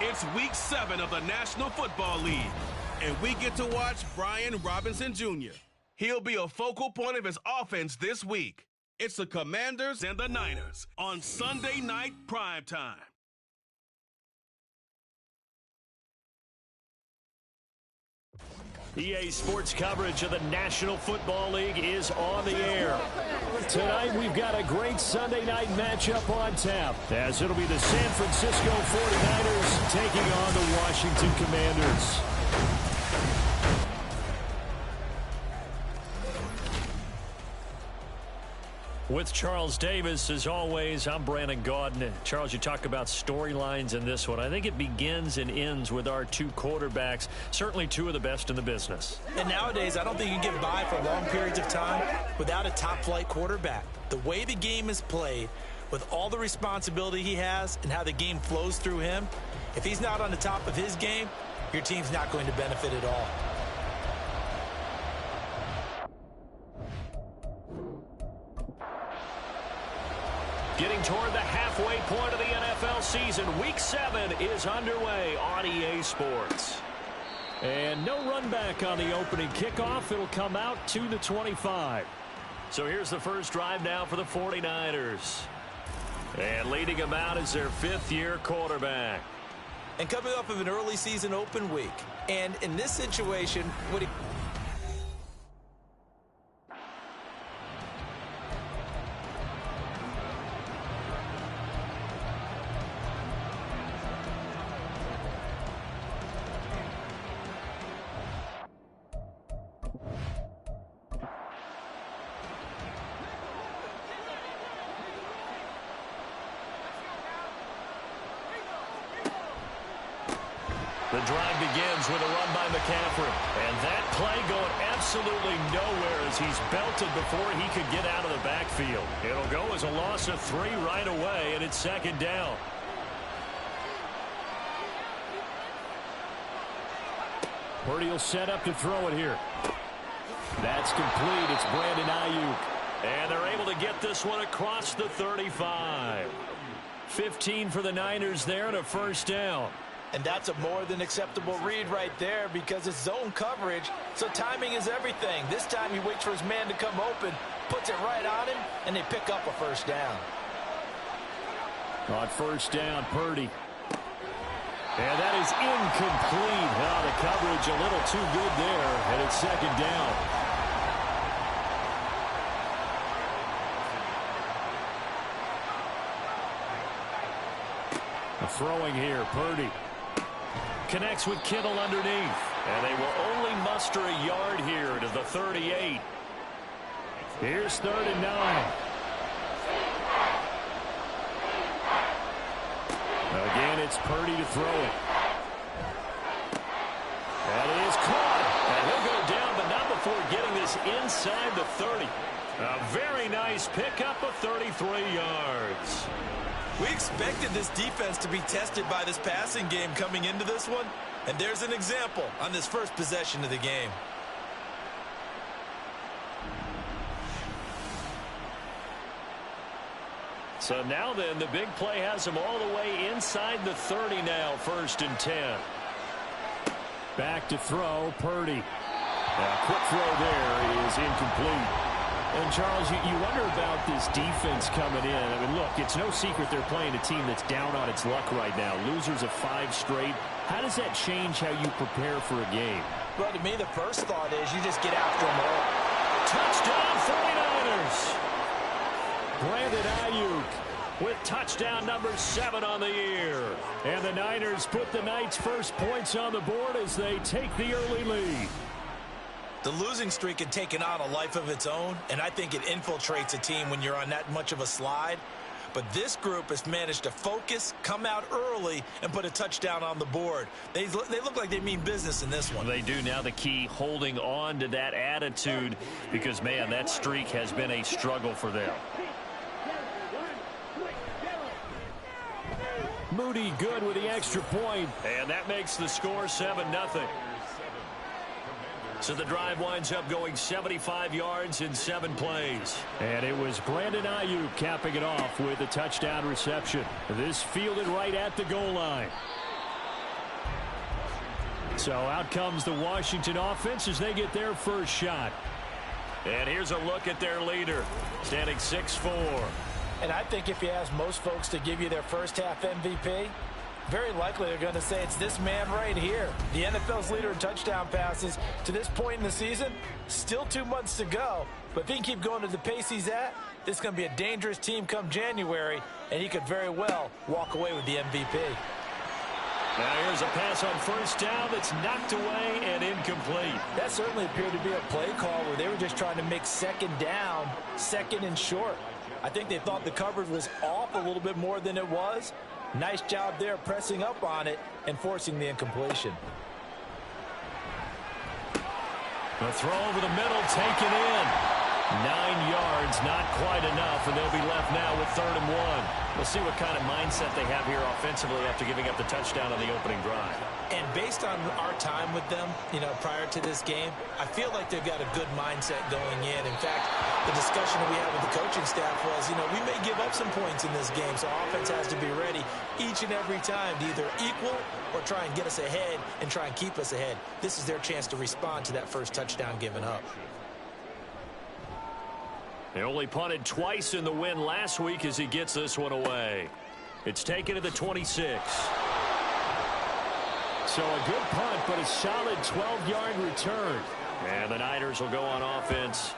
It's Week 7 of the National Football League, and we get to watch Brian Robinson Jr. He'll be a focal point of his offense this week. It's the Commanders and the Niners on Sunday Night Primetime. EA Sports coverage of the National Football League is on the air. Tonight we've got a great Sunday night matchup on tap, as it'll be the San Francisco 49ers taking on the Washington Commanders. With Charles Davis, as always, I'm Brandon Gaudin. Charles, you talk about storylines in this one. I think it begins and ends with our two quarterbacks, certainly two of the best in the business. And nowadays, I don't think you can get by for long periods of time without a top-flight quarterback. The way the game is played, with all the responsibility he has and how the game flows through him, if he's not on the top of his game, your team's not going to benefit at all. Getting toward the halfway point of the NFL season, Week 7 is underway on EA Sports. And no run back on the opening kickoff. It'll come out to the 25. So here's the first drive now for the 49ers. And leading them out is their fifth-year quarterback. And coming off of an early season open week. And in this situation, what he... The drive begins with a run by McCaffrey. And that play going absolutely nowhere as he's belted before he could get out of the backfield. It'll go as a loss of 3 right away, and it's second down. Purdy will set up to throw it here. That's complete. It's Brandon Ayuk. And they're able to get this one across the 35. 15 for the Niners there and a first down. And that's a more than acceptable read right there because it's zone coverage, so timing is everything. This time he waits for his man to come open, puts it right on him, and they pick up a first down. On first down, Purdy. And that is incomplete. Oh, the coverage a little too good there, and it's second down. Throwing here, Purdy. Connects with Kittle underneath. And they will only muster a yard here to the 38. Here's 3rd and 9. Again, it's Purdy to throw it. That is caught. And he'll go down, but not before getting this inside the 30. A very nice pickup of 33 yards. We expected this defense to be tested by this passing game coming into this one, and there's an example on this first possession of the game. So now then, the big play has him all the way inside the 30 now, 1st and 10. Back to throw, Purdy. A quick throw there is incomplete. And, Charles, you wonder about this defense coming in. I mean, look, it's no secret they're playing a team that's down on its luck right now. Losers of 5 straight. How does that change how you prepare for a game? Well, to me, the first thought is you just get after them all. Touchdown, 49ers! Brandon Ayuk with touchdown number 7 on the year. And the Niners put the Knights' first points on the board as they take the early lead. The losing streak had taken on a life of its own, and I think it infiltrates a team when you're on that much of a slide. But this group has managed to focus, come out early, and put a touchdown on the board. They look like they mean business in this one. They do. Now the key, holding on to that attitude, because, man, that streak has been a struggle for them. Moody good with the extra point, and that makes the score 7-0. So the drive winds up going 75 yards in 7 plays. And it was Brandon Ayuk capping it off with a touchdown reception. This fielded right at the goal line. So out comes the Washington offense as they get their first shot. And here's a look at their leader, standing 6'4". And I think if you ask most folks to give you their first half MVP, very likely they're going to say it's this man right here. The NFL's leader in touchdown passes to this point in the season. Still 2 months to go. But if he can keep going to the pace he's at, this is going to be a dangerous team come January, and he could very well walk away with the MVP. Now here's a pass on first down that's knocked away and incomplete. That certainly appeared to be a play call where they were just trying to make second down, second and short. I think they thought the coverage was off a little bit more than it was. Nice job there pressing up on it and forcing the incompletion. The throw over the middle, taken in. 9 yards, not quite enough, and they'll be left now with 3rd and 1. We'll see what kind of mindset they have here offensively after giving up the touchdown on the opening drive. And based on our time with them, prior to this game, I feel like they've got a good mindset going in. In fact, the discussion that we had with the coaching staff was, we may give up some points in this game, so offense has to be ready each and every time to either equal or try and get us ahead and try and keep us ahead. This is their chance to respond to that first touchdown given up. They only punted twice in the win last week as he gets this one away. It's taken to the 26. So a good punt, but a solid 12-yard return. And the Niners will go on offense,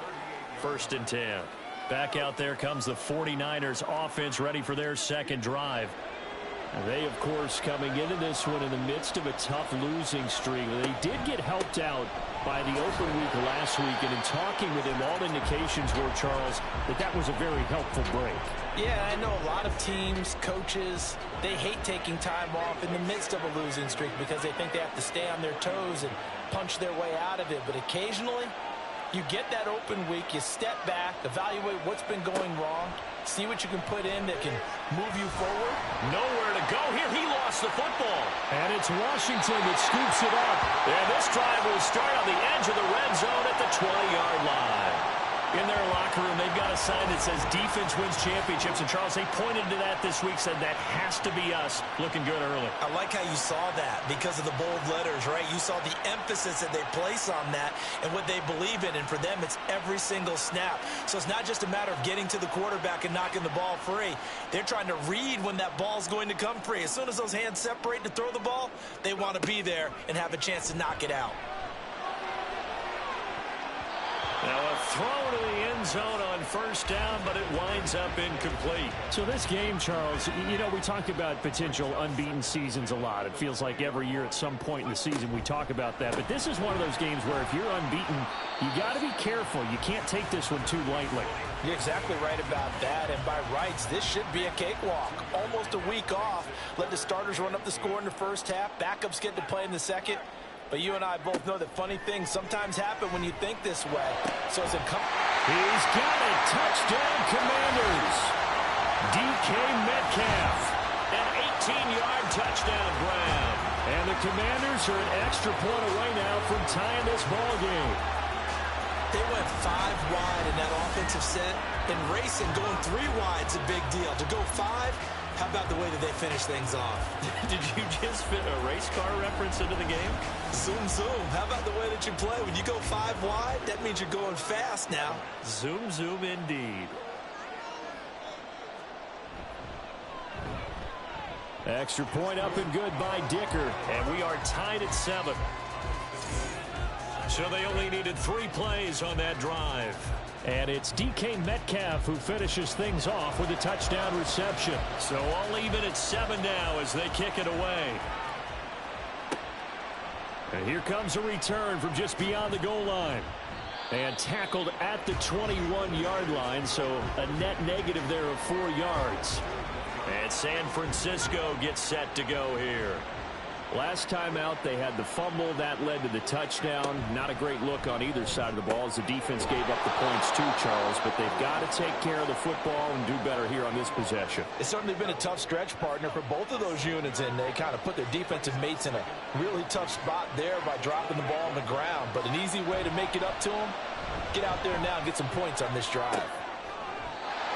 1st and 10. Back out there comes the 49ers offense ready for their second drive. And they, of course, coming into this one in the midst of a tough losing streak. They did get helped out by the open week last week, and in talking with him, all indications were, Charles, that was a very helpful break. Yeah, I know a lot of teams, coaches, they hate taking time off in the midst of a losing streak because they think they have to stay on their toes and punch their way out of it. But occasionally, you get that open week, you step back, evaluate what's been going wrong, see what you can put in that can move you forward. Nowhere to go here. He lost the football. And it's Washington that scoops it up. And this drive will start on the edge of the red zone at the 20-yard line. In their locker room, they've got a sign that says defense wins championships. And, Charles, they pointed to that this week, said that has to be us. Looking good early. I like how you saw that because of the bold letters, right? You saw the emphasis that they place on that and what they believe in. And for them, it's every single snap. So it's not just a matter of getting to the quarterback and knocking the ball free. They're trying to read when that ball's going to come free. As soon as those hands separate to throw the ball, they want to be there and have a chance to knock it out. Now a throw to the end zone on first down, but it winds up incomplete. So this game, Charles, we talk about potential unbeaten seasons a lot. It feels like every year at some point in the season we talk about that. But this is one of those games where if you're unbeaten, you got to be careful. You can't take this one too lightly. You're exactly right about that, and by rights, this should be a cakewalk. Almost a week off. Let the starters run up the score in the first half. Backups get to play in the second. But you and I both know that funny things sometimes happen when you think this way. So it's He's got it. Touchdown, Commanders. DK Metcalf. An 18-yard touchdown grab. And the Commanders are an extra point away now from tying this ball game. They went 5 wide in that offensive set. And racing, going 3 wide's a big deal. To go 5, how about the way that they finish things off? Did you just fit a race car reference into the game? Zoom, zoom. How about the way that you play? When you go 5 wide, that means you're going fast now. Zoom, zoom indeed. Extra point up and good by Dicker. And we are tied at 7. So they only needed 3 plays on that drive. And it's DK Metcalf who finishes things off with a touchdown reception. So all even at 7 now as they kick it away. And here comes a return from just beyond the goal line. And tackled at the 21-yard line, so a net negative there of 4 yards. And San Francisco gets set to go here. Last time out, they had the fumble. That led to the touchdown. Not a great look on either side of the ball as the defense gave up the points too, Charles. But they've got to take care of the football and do better here on this possession. It's certainly been a tough stretch, partner, for both of those units, and they kind of put their defensive mates in a really tough spot there by dropping the ball on the ground. But an easy way to make it up to them, get out there now and get some points on this drive.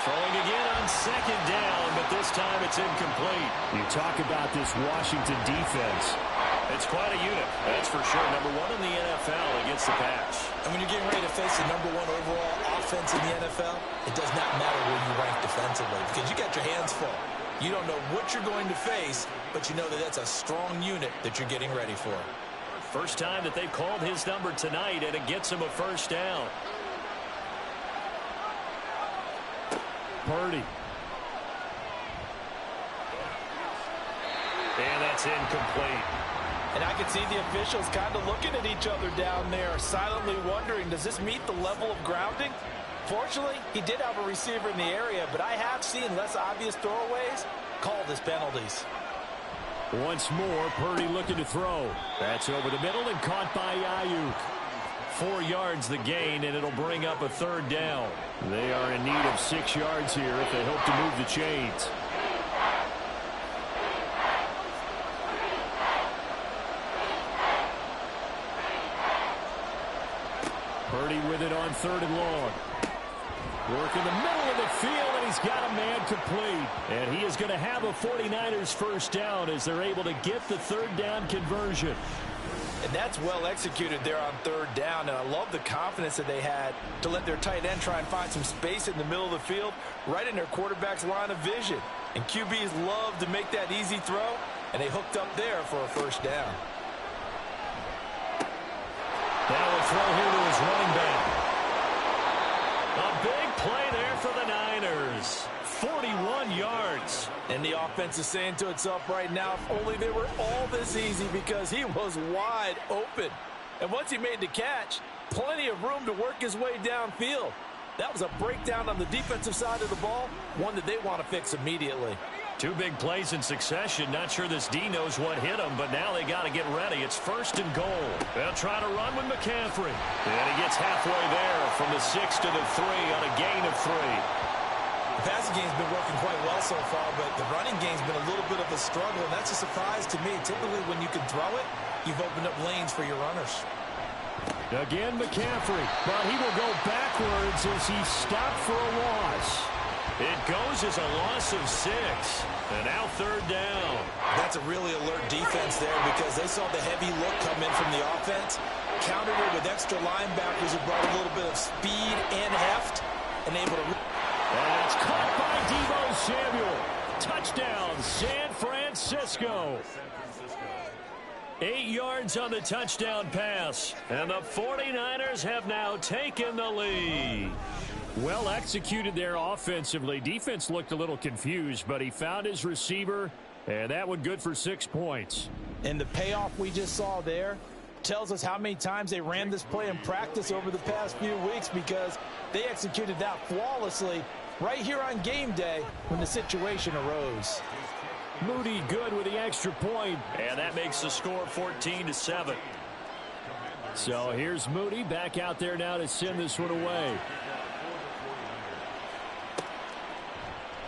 Throwing again on second down, but this time it's incomplete. You talk about this Washington defense. It's quite a unit, that's for sure. Number one in the NFL against the pass. And when you're getting ready to face the number one overall offense in the NFL, it does not matter where you rank defensively because you got your hands full. You don't know what you're going to face, but you know that that's a strong unit that you're getting ready for. First time that they've called his number tonight, and it gets him a first down. Purdy. And that's incomplete. And I can see the officials kind of looking at each other down there, silently wondering, does this meet the level of grounding? Fortunately, he did have a receiver in the area, but I have seen less obvious throwaways called as penalties. Once more, Purdy looking to throw. That's over the middle and caught by Ayuk. 4 yards the gain, and it'll bring up a third down. They are in need of 6 yards here if they hope to move the chains. Purdy with it on 3rd and long. Work in the middle of the field, and he's got a man complete. And he is going to have a 49ers first down as they're able to get the 3rd down conversion. And that's well executed there on 3rd down, and I love the confidence that they had to let their tight end try and find some space in the middle of the field, right in their quarterback's line of vision. And QBs love to make that easy throw, and they hooked up there for a first down. Now a throw here to his running back. A big play there for the Niners. 41 yards. And the offense is saying to itself right now, if only they were all this easy, because he was wide open. And once he made the catch, plenty of room to work his way downfield. That was a breakdown on the defensive side of the ball, one that they want to fix immediately. 2 big plays in succession. Not sure this D knows what hit him, but now they got to get ready. It's 1st and goal. They'll try to run with McCaffrey. And he gets halfway there from the 6 to the 3 on a gain of 3. The passing game's been working quite well so far, but the running game's been a little bit of a struggle, and that's a surprise to me. Typically, when you can throw it, you've opened up lanes for your runners. Again, McCaffrey, but he will go backwards as he's stopped for a loss. It goes as a loss of 6, and now 3rd down. That's a really alert defense there because they saw the heavy look come in from the offense, countered it with extra linebackers who brought a little bit of speed and heft, and able to... And it's caught by Deebo Samuel. Touchdown, San Francisco. 8 yards on the touchdown pass, and the 49ers have now taken the lead. Well executed there offensively. Defense looked a little confused, but he found his receiver, and that one good for 6 points. And the payoff we just saw there tells us how many times they ran this play in practice over the past few weeks, because they executed that flawlessly right here on game day when the situation arose. Moody good with the extra point, and that makes the score 14-7. So here's Moody back out there now to send this one away.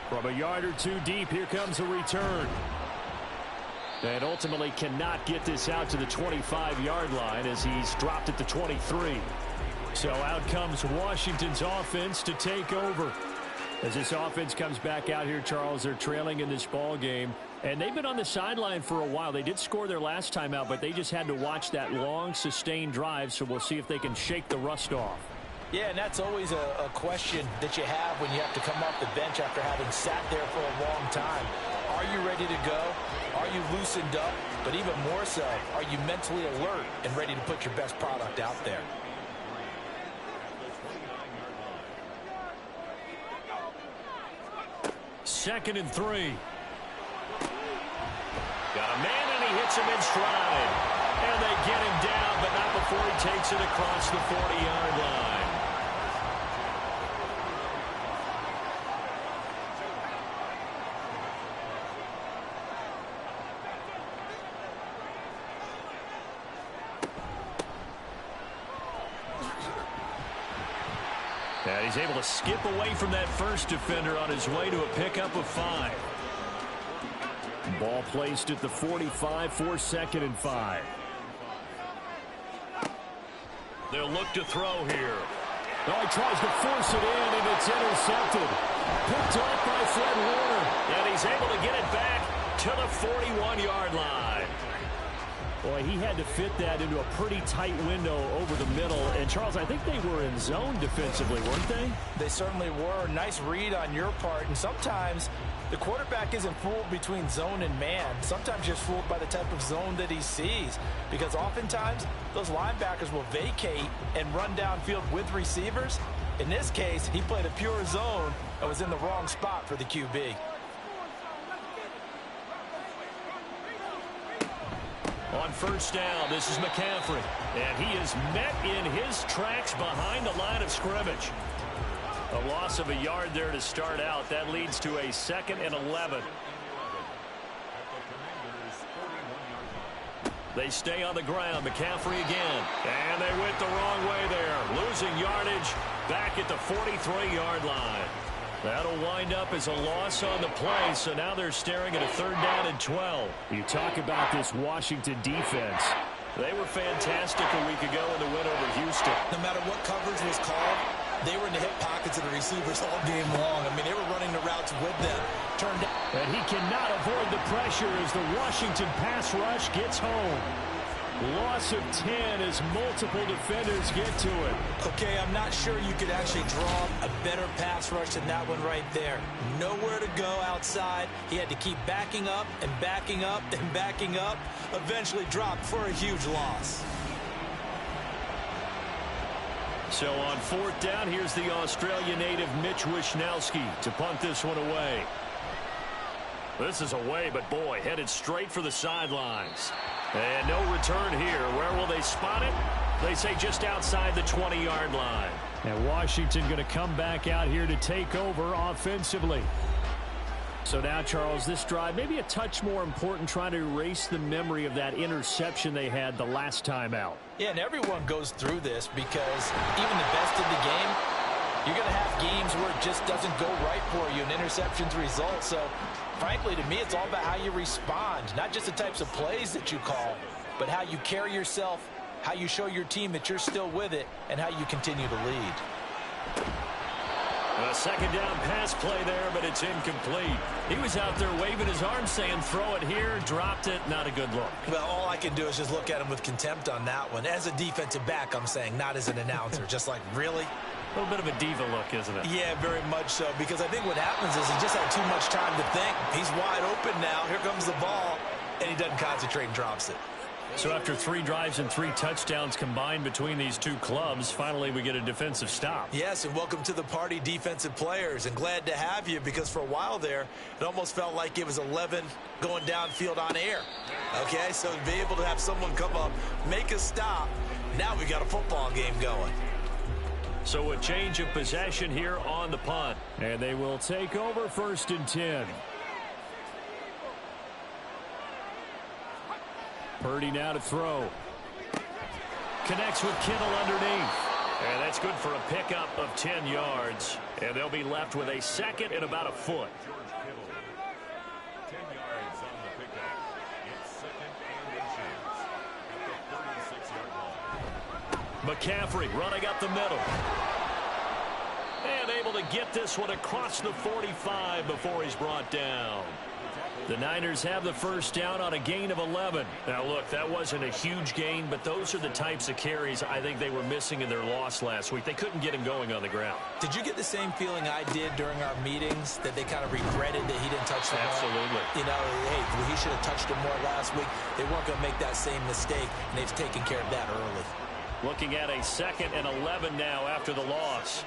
From a yard or 2 deep, here comes a return. And ultimately cannot get this out to the 25-yard line as he's dropped at the 23. So out comes Washington's offense to take over. As this offense comes back out here, Charles, they're trailing in this ball game. And they've been on the sideline for a while. They did score their last time out, but they just had to watch that long, sustained drive. So we'll see if they can shake the rust off. Yeah, and that's always a question that you have when you have to come off the bench after having sat there for a long time. Are you ready to go? Are you loosened up? But even more so, are you mentally alert and ready to put your best product out there? Second and 3. Got a man, and he hits him in stride. And they get him down, but not before he takes it across the 40-yard line. And he's able to skip away from that first defender on his way to a pickup of 5. Ball placed at the 45 for 2nd and 5. They'll look to throw here. Oh, he tries to force it in, and it's intercepted. Picked off by Fred Warner. And he's able to get it back to the 41-yard line. Boy, he had to fit that into a pretty tight window over the middle. And, Charles, I think they were in zone defensively, weren't they? They certainly were. Nice read on your part. And sometimes the quarterback isn't fooled between zone and man. Sometimes you're fooled by the type of zone that he sees. Because oftentimes, those linebackers will vacate and run downfield with receivers. In this case, he played a pure zone and was in the wrong spot for the QB. On first down, this is McCaffrey. And he is met in his tracks behind the line of scrimmage. A loss of a yard there to start out. That leads to a 2nd and 11. They stay on the ground. McCaffrey again. And they went the wrong way there. Losing yardage back at the 43-yard line. That'll wind up as a loss on the play, so now they're staring at a 3rd down and 12. You talk about this Washington defense. They were fantastic a week ago in the win over Houston. No matter what coverage was called, they were in the hip pockets of the receivers all game long. I mean, they were running the routes with them. Turned out. And he cannot avoid the pressure as the Washington pass rush gets home. Loss of 10 as multiple defenders get to it. Okay, I'm not sure you could actually draw a better pass rush than that one right there. Nowhere to go outside. He had to keep backing up and backing up and backing up. Eventually dropped for a huge loss. So on 4th down, here's the Australia native Mitch Wishnowsky to punt this one away. This is away, but boy, headed straight for the sidelines. And no return here. Where will they spot it? They say just outside the 20-yard line. And Washington going to come back out here to take over offensively. So now, Charles, this drive maybe a touch more important, trying to erase the memory of that interception they had the last time out. Yeah, and everyone goes through this because even the best in the game, you're going to have games where it just doesn't go right for you and interceptions result. So, frankly, to me, it's all about how you respond, not just the types of plays that you call, but how you carry yourself, how you show your team that you're still with it, and how you continue to lead. A 2nd down pass play there, but it's incomplete. He was out there waving his arm saying, throw it here, dropped it, not a good look. Well, all I can do is just look at him with contempt on that one. As a defensive back, I'm saying, not as an announcer. Just like, really? A little bit of a diva look, isn't it? Yeah, very much so, because I think what happens is he just had too much time to think. He's wide open now. Here comes the ball, and he doesn't concentrate and drops it. So after 3 drives and 3 touchdowns combined between these two clubs, finally we get a defensive stop. Yes, and welcome to the party, defensive players, and glad to have you, because for a while there, it almost felt like it was 11 going downfield on air. Okay, so to be able to have someone come up, make a stop, now we got a football game going. So a change of possession here on the punt. And they will take over 1st and 10. Purdy now to throw. Connects with Kittle underneath. And that's good for a pickup of 10 yards. And they'll be left with a 2nd and about a foot. McCaffrey running up the middle. And able to get this one across the 45 before he's brought down. The Niners have the 1st down on a gain of 11. Now, look, that wasn't a huge gain, but those are the types of carries I think they were missing in their loss last week. They couldn't get him going on the ground. Did you get the same feeling I did during our meetings, that they kind of regretted that he didn't touch the ball? Absolutely. You know, hey, he should have touched it more last week. They weren't going to make that same mistake, and they've taken care of that early. Looking at a 2nd and 11 now after the loss.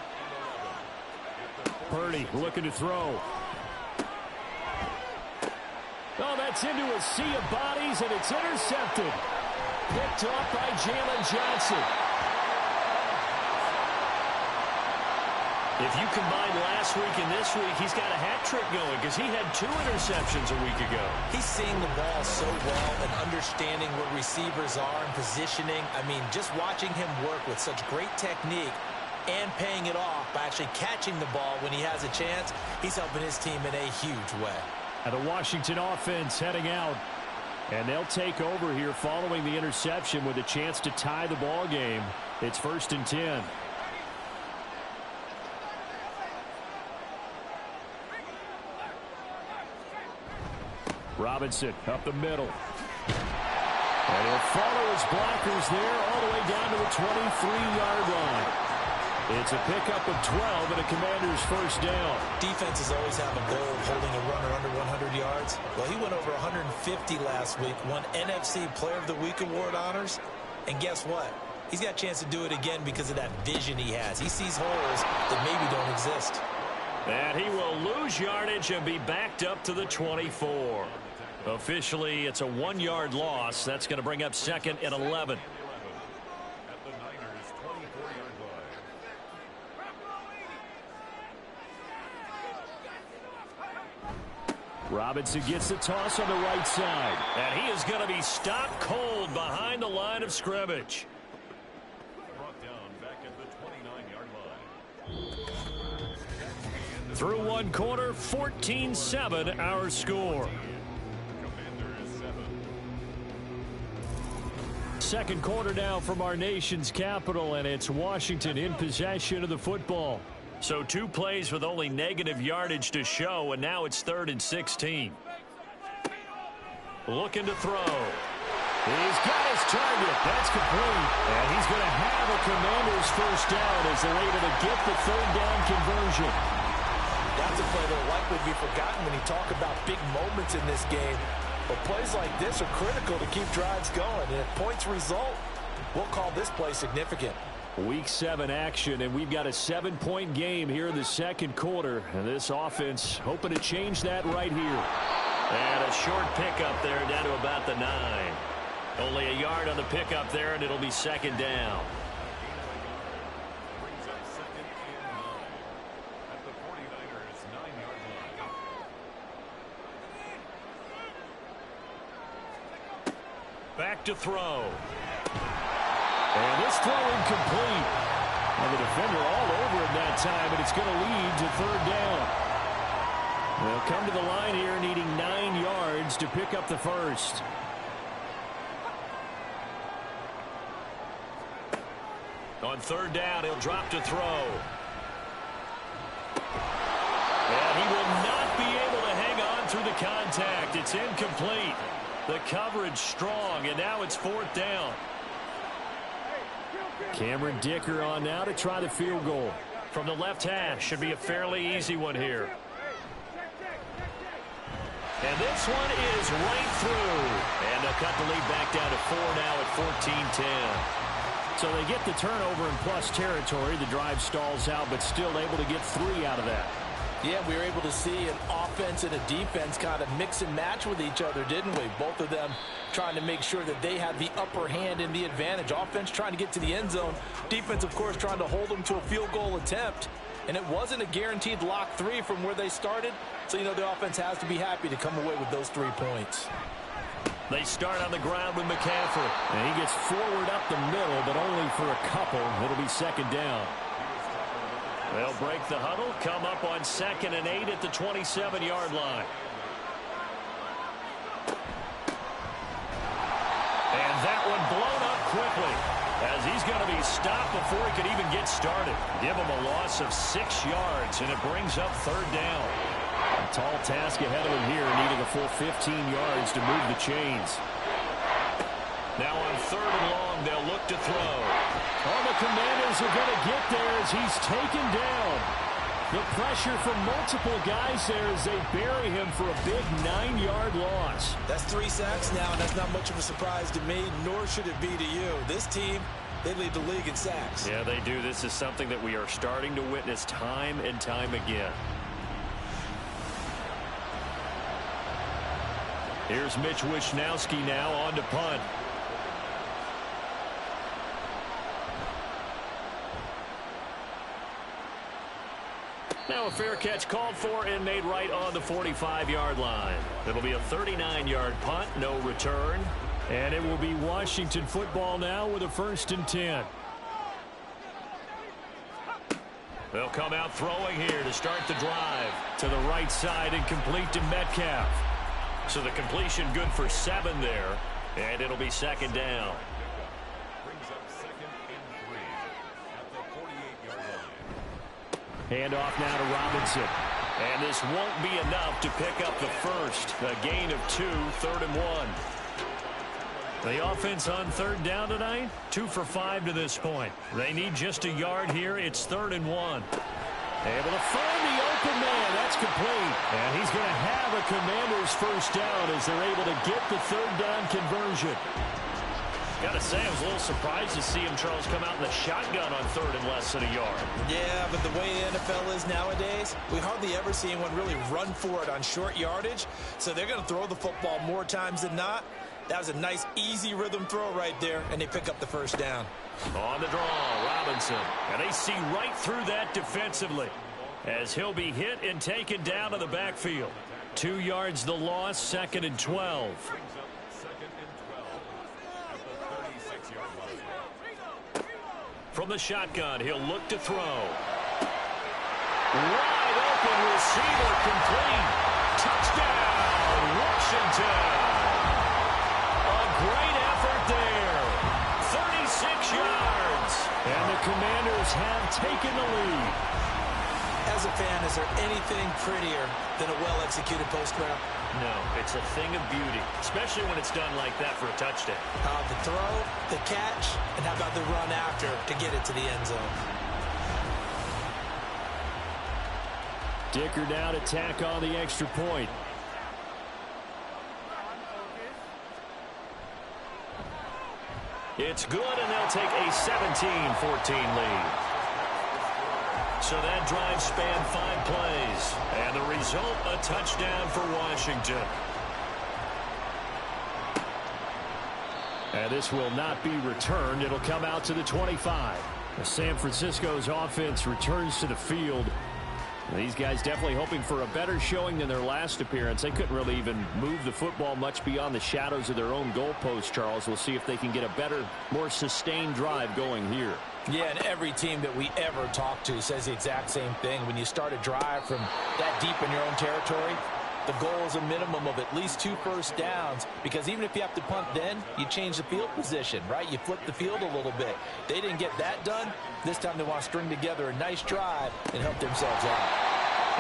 Purdy looking to throw. Oh, that's into a sea of bodies, and it's intercepted. Picked up by Jalen Johnson. If you combine last week and this week, he's got a hat trick going because he had 2 interceptions a week ago. He's seeing the ball so well and understanding where receivers are and positioning. I mean, just watching him work with such great technique and paying it off by actually catching the ball when he has a chance, he's helping his team in a huge way. And the Washington offense heading out. And they'll take over here following the interception with a chance to tie the ball game. It's 1st and 10. Robinson up the middle. And he'll follow his blockers there all the way down to the 23-yard line. It's a pickup of 12 and a Commander's first down. Defenses always have a goal of holding a runner under 100 yards. Well, he went over 150 last week, won NFC Player of the Week award honors. And guess what? He's got a chance to do it again because of that vision he has. He sees holes that maybe don't exist. And he will lose yardage and be backed up to the 24. Officially, it's a 1-yard loss. That's going to bring up 2nd and 11. Robinson gets the toss on the right side. And he is going to be stopped cold behind the line of scrimmage. Brought down back at the 29-yard line. Through one quarter, 14-7 our score. Commanders 7. Second quarter now from our nation's capital, and it's Washington in possession of the football. So 2 plays with only negative yardage to show, and now it's 3rd and 16. Looking to throw. He's got his target. That's complete. And he's going to have a Commander's first down as they're able to get the 3rd down conversion. That's a play that will likely be forgotten when you talk about big moments in this game. But plays like this are critical to keep drives going. And if points result, we'll call this play significant. Week 7 action, and we've got a 7-point game here in the second quarter. And this offense hoping to change that right here. And a short pickup there down to about the 9. Only a yard on the pickup there, and it'll be 2nd down. Brings up 2nd and 9 at the 49ers' 9-yard line. Back to throw. And this throw incomplete. And the defender all over it that time, and it's going to lead to 3rd down. They'll come to the line here needing 9 yards to pick up the first. On 3rd down, he'll drop to throw. And he will not be able to hang on through the contact. It's incomplete. The coverage strong, and now it's 4th down. Cameron Dicker on now to try the field goal. From the left hash, should be a fairly easy one here. And this one is right through. And they'll cut the lead back down to 4 now at 14-10. So they get the turnover in plus territory. The drive stalls out, but still able to get 3 out of that. Yeah, we were able to see an offense and a defense kind of mix and match with each other, didn't we? Both of them trying to make sure that they had the upper hand and the advantage. Offense trying to get to the end zone. Defense, of course, trying to hold them to a field goal attempt. And it wasn't a guaranteed lock 3 from where they started. So, you know, the offense has to be happy to come away with those 3 points. They start on the ground with McCaffrey. And he gets forward up the middle, but only for a couple. It'll be 2nd down. They'll break the huddle, come up on 2nd and 8 at the 27-yard line. And that one blown up quickly as he's going to be stopped before he could even get started. Give him a loss of 6 yards, and it brings up 3rd down. A tall task ahead of him here, needing a full 15 yards to move the chains. Now on 3rd and long, they'll look to throw. All the Commanders are going to get there as he's taken down. The pressure from multiple guys there as they bury him for a big 9-yard loss. That's 3 sacks now, and that's not much of a surprise to me, nor should it be to you. This team, they lead the league in sacks. Yeah, they do. This is something that we are starting to witness time and time again. Here's Mitch Wishnowski now on to punt. Now a fair catch called for and made right on the 45-yard line. It'll be a 39-yard punt, no return. And it will be Washington football now with a 1st and 10. They'll come out throwing here to start the drive. To the right side and complete to Metcalf. So the completion good for 7 there. And it'll be 2nd down. Brings up 2nd and 3 at the 48-yard line. Handoff now to Robinson. And this won't be enough to pick up the first. A gain of 2, 3rd and 1. The offense on third down tonight, 2 for 5 to this point. They need just a yard here. It's 3rd and 1. Able to find the open man. That's complete. And he's going to have a Commanders first down as they're able to get the third down conversion. Got to say, I was a little surprised to see him, Charles, come out in the shotgun on 3rd and less than a yard. Yeah, but the way the NFL is nowadays, we hardly ever see anyone really run for it on short yardage. So they're going to throw the football more times than not. That was a nice, easy rhythm throw right there, and they pick up the first down. On the draw, Robinson. And they see right through that defensively as he'll be hit and taken down to the backfield. 2 yards the loss, 2nd and 12. From the shotgun, he'll look to throw. Wide open receiver complete. Touchdown, Washington. A great effort there. 36 yards. And the Commanders have taken the lead. As a fan, is there anything prettier than a well-executed post route? No, it's a thing of beauty, especially when it's done like that for a touchdown. The throw, the catch, and how about the run after to get it to the end zone? Dicker down to tack on the extra point. It's good, and they'll take a 17-14 lead. So that drive spanned 5 plays. And the result, a touchdown for Washington. And this will not be returned. It'll come out to the 25. San Francisco's offense returns to the field. These guys definitely hoping for a better showing than their last appearance. They couldn't really even move the football much beyond the shadows of their own goalpost, Charles. We'll see if they can get a better, more sustained drive going here. Yeah, and every team that we ever talk to says the exact same thing. When you start a drive from that deep in your own territory, the goal is a minimum of at least 2 first downs, because even if you have to punt then, you change the field position, right? You flip the field a little bit. They didn't get that done. This time they want to string together a nice drive and help themselves out.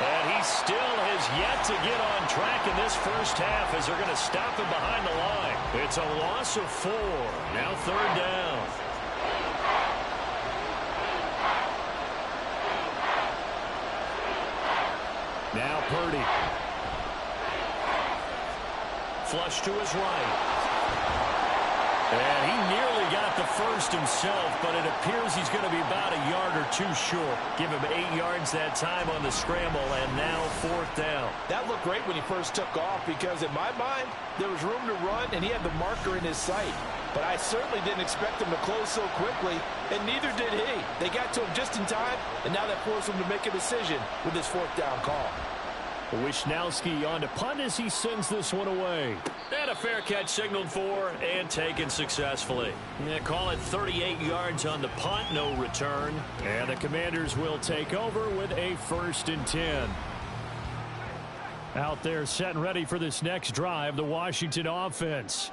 And he still has yet to get on track in this first half as they're going to stop him behind the line. It's a loss of 4. Now 3rd down. Now Purdy. Flush to his right. And he nearly got the first himself, but it appears he's going to be about a yard or 2 short. Give him 8 yards that time on the scramble, and now 4th down. That looked great when he first took off, because in my mind, there was room to run, and he had the marker in his sight. But I certainly didn't expect him to close so quickly, and neither did he. They got to him just in time, and now that forced him to make a decision with his 4th down call. Wisnowski on to punt as he sends this one away. And a fair catch signaled for and taken successfully. They call it 38 yards on the punt, no return. And the Commanders will take over with a 1st and 10. Out there set and ready for this next drive, the Washington offense.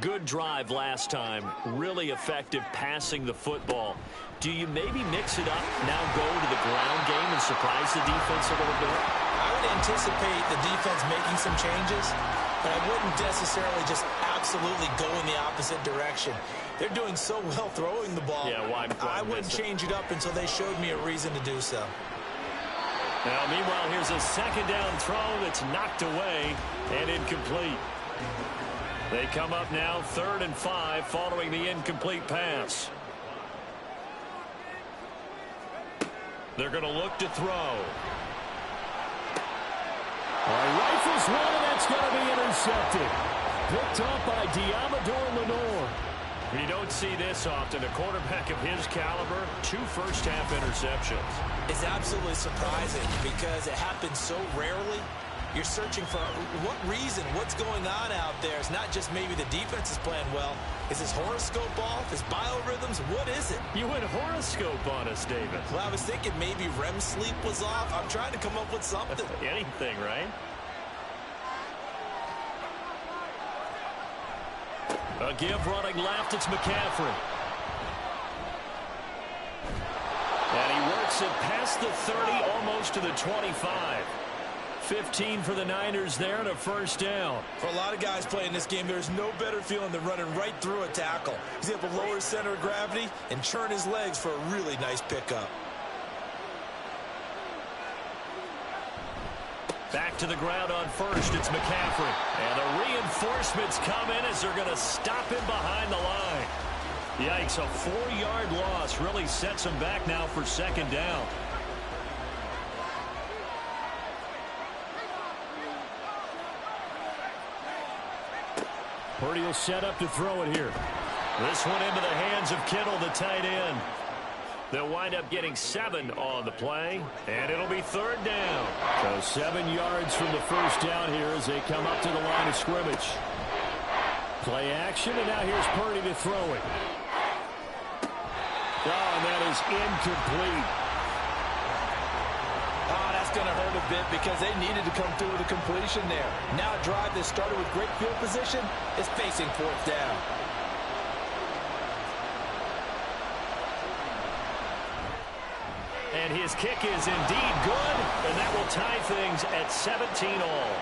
Good drive last time. Really effective passing the football. Do you maybe mix it up, now go to the ground game and surprise the defense a little bit? I would anticipate the defense making some changes, but I wouldn't necessarily just absolutely go in the opposite direction. They're doing so well throwing the ball. Yeah, why I wouldn't change it up until they showed me a reason to do so. Now, meanwhile, here's a 2nd down throw that's knocked away and incomplete. They come up now 3rd and 5 following the incomplete pass. They're going to look to throw. Rifles one, and that's going to be intercepted. Picked up by Diamador Lenore. You don't see this often. A quarterback of his caliber, 2 first-half interceptions. It's absolutely surprising because it happens so rarely. You're searching for what reason, what's going on out there. It's not just maybe the defense is playing well. Is his horoscope off? His biorhythms? What is it? You went horoscope on us, David. Well, I was thinking maybe REM sleep was off. I'm trying to come up with something. Anything, right? A give running left, it's McCaffrey. And he works it past the 30, almost to the 25. 15 for the Niners there and a first down. For a lot of guys playing this game, there's no better feeling than running right through a tackle. He's able to lower his center of gravity and churn his legs for a really nice pickup. Back to the ground on first, it's McCaffrey. And the reinforcements come in as they're going to stop him behind the line. Yikes, a 4-yard loss really sets him back now for second down. Purdy will set up to throw it here. This one into the hands of Kittle, the tight end. They'll wind up getting 7 on the play, and it'll be third down. So 7 yards from the first down here as they come up to the line of scrimmage. Play action, and now here's Purdy to throw it. Oh, and that is incomplete. Oh, that's going to hurt a bit because they needed to come through with a completion there. Now a drive that started with great field position is facing fourth down. And his kick is indeed good, and that will tie things at 17 all.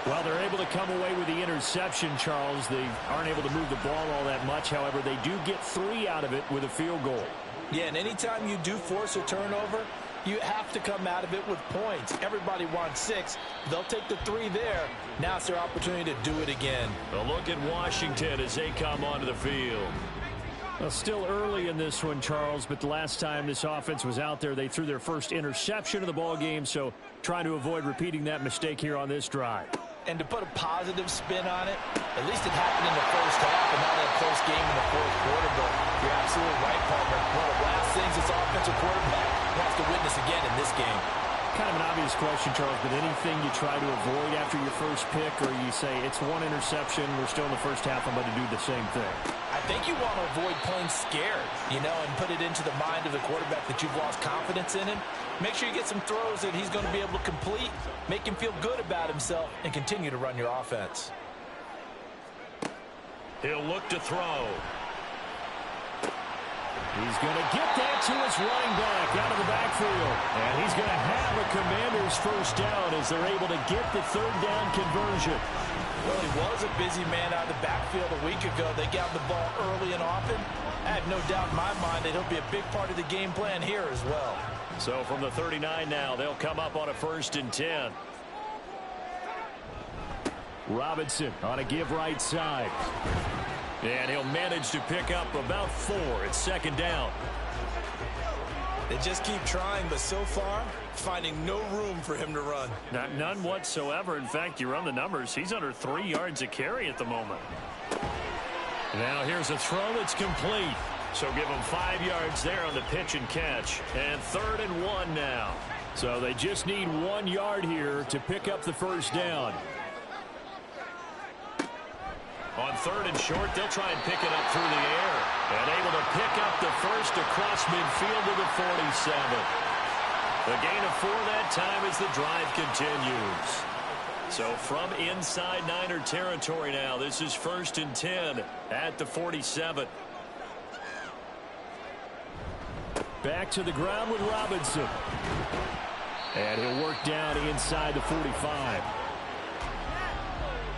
Well, they're able to come away with the interception, Charles. They aren't able to move the ball all that much. However, they do get 3 out of it with a field goal. Yeah, and anytime you do force a turnover, you have to come out of it with points. Everybody wants 6. They'll take the 3 there. Now it's their opportunity to do it again. A look at Washington as they come onto the field. Well, still early in this one, Charles, but the last time this offense was out there, they threw their first interception of the ball game, so trying to avoid repeating that mistake here on this drive. And to put a positive spin on it, at least it happened in the first half and not in a close game in the fourth quarter, but you're absolutely right, partner. One of the last things this offensive quarterback wants to witness again in this game. Kind of an obvious question, Charles, but anything you try to avoid after your first pick, or you say it's 1 interception, we're still in the first half, I'm going to do the same thing? I think you want to avoid playing scared, and put it into the mind of the quarterback that you've lost confidence in him. Make sure you get some throws that he's going to be able to complete, make him feel good about himself, and continue to run your offense. He'll look to throw. He's going to get that to his running back out of the backfield. And he's going to have a Commanders first down as they're able to get the third down conversion. Well, he was a busy man out of the backfield a week ago. They got the ball early and often. I have no doubt in my mind that he'll be a big part of the game plan here as well. So from the 39 now, they'll come up on a 1st and 10. Robinson on a give right side. And he'll manage to pick up about 4. It's second down. They just keep trying, but so far, finding no room for him to run. None whatsoever. In fact, you run the numbers, he's under 3 yards a carry at the moment. Now here's a throw that's complete. So give him 5 yards there on the pitch and catch. And 3rd and 1 now. So they just need 1 yard here to pick up the first down. On 3rd and short, they'll try and pick it up through the air. And able to pick up the first across midfield to the 47. The gain of 4 that time as the drive continues. So from inside Niner territory now, this is 1st and 10 at the 47. Back to the ground with Robinson. And he'll work down inside the 45.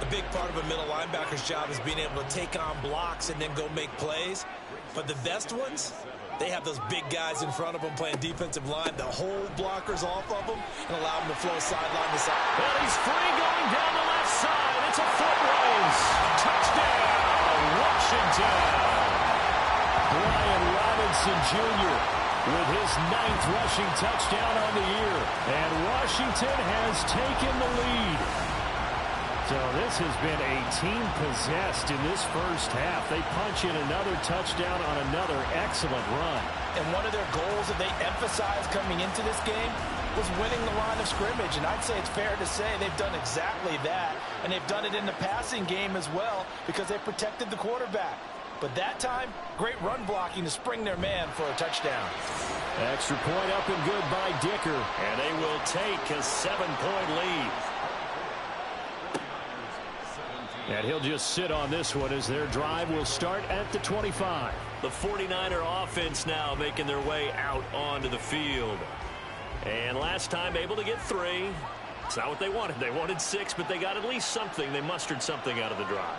A big part of a middle linebacker's job is being able to take on blocks and then go make plays. But the best ones, they have those big guys in front of them playing defensive line that hold blockers off of them and allow them to flow sideline to side. Well, he's free going down the left side. It's a foot race. Touchdown, Washington. Brian Robinson Jr. with his 9th rushing touchdown on the year. And Washington has taken the lead. So this has been a team possessed in this first half. They punch in another touchdown on another excellent run. And one of their goals that they emphasized coming into this game was winning the line of scrimmage. And I'd say it's fair to say they've done exactly that. And they've done it in the passing game as well because they protected the quarterback. But that time, great run blocking to spring their man for a touchdown. Extra point up and good by Dicker. And they will take a 7-point lead. And he'll just sit on this one as their drive will start at the 25. The 49er offense now making their way out onto the field. And last time able to get 3. It's not what they wanted. They wanted 6, but they got at least something. They mustered something out of the drive.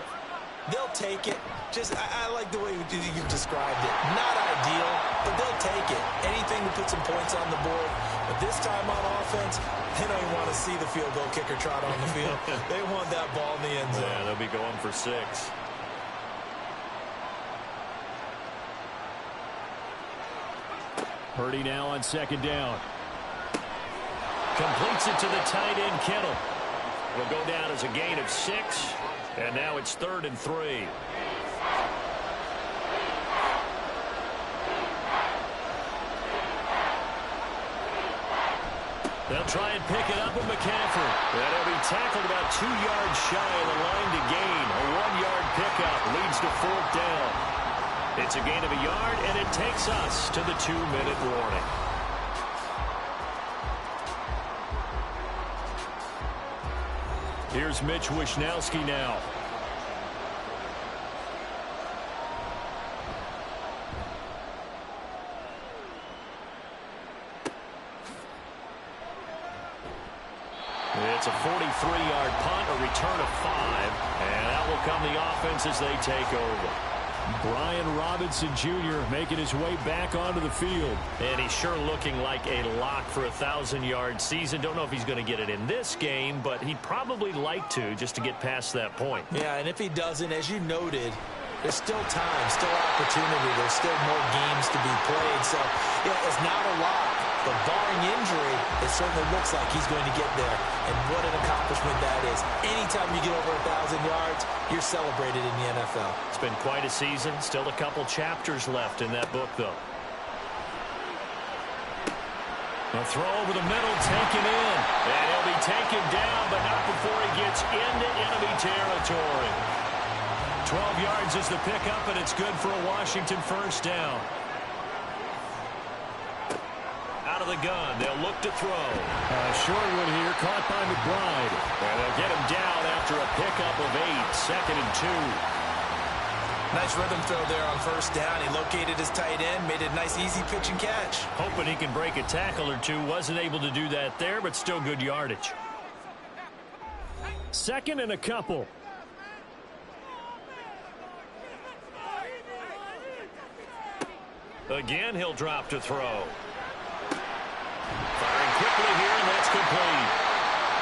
They'll take it. I like the way you've described it. Not ideal, but they'll take it. Anything to put some points on the board. But this time on offense, they don't even want to see the field goal kicker trot on the field. They want that ball in the end zone. Yeah, they'll be going for 6. Purdy now on 2nd down. Completes it to the tight end, Kittle. Will go down as a gain of 6. And now it's 3rd and 3. They'll try and pick it up with McCaffrey. And he'll be tackled about 2 yards shy of the line to gain. A 1-yard pickup leads to 4th down. It's a gain of a yard, and it takes us to the 2-minute warning. Here's Mitch Wishnowsky now. It's a 43-yard punt, a return of 5, and that will come the offense as they take over. Brian Robinson Jr. making his way back onto the field. And he's sure looking like a lock for a 1,000-yard season. Don't know if he's going to get it in this game, but he'd probably like to just to get past that point. Yeah, and if he doesn't, as you noted, there's still time, still opportunity. There's still more games to be played. So, yeah, it's not a lock. But barring injury, it certainly looks like he's going to get there. And what an accomplishment that is. Anytime you get over 1,000 yards, you're celebrated in the NFL. It's been quite a season. Still a couple chapters left in that book, though. A throw over the middle, taken in. And he'll be taken down, but not before he gets into enemy territory. 12 yards is the pickup, and it's good for a Washington 1st down. Out of the gun, they'll look to throw. A short one here, caught by McBride. And they'll get him down after a pickup of 8, 2nd and 2. Nice rhythm throw there on 1st down. He located his tight end, made a nice easy pitch and catch. Hoping he can break a tackle or two. Wasn't able to do that there, but still good yardage. 2nd and a couple. Again, he'll drop to throw. Firing quickly here, and that's complete.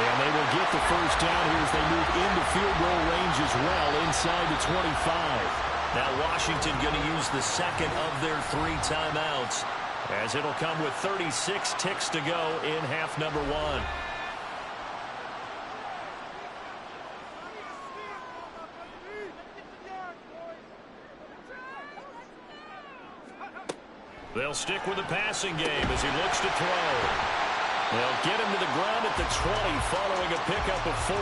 And they will get the 1st down here as they move into field goal range as well, inside the 25. Now Washington going to use the 2nd of their 3 timeouts, as it'll come with 36 ticks to go in half number 1. They'll stick with the passing game as he looks to throw. They'll get him to the ground at the 20 following a pickup of 4.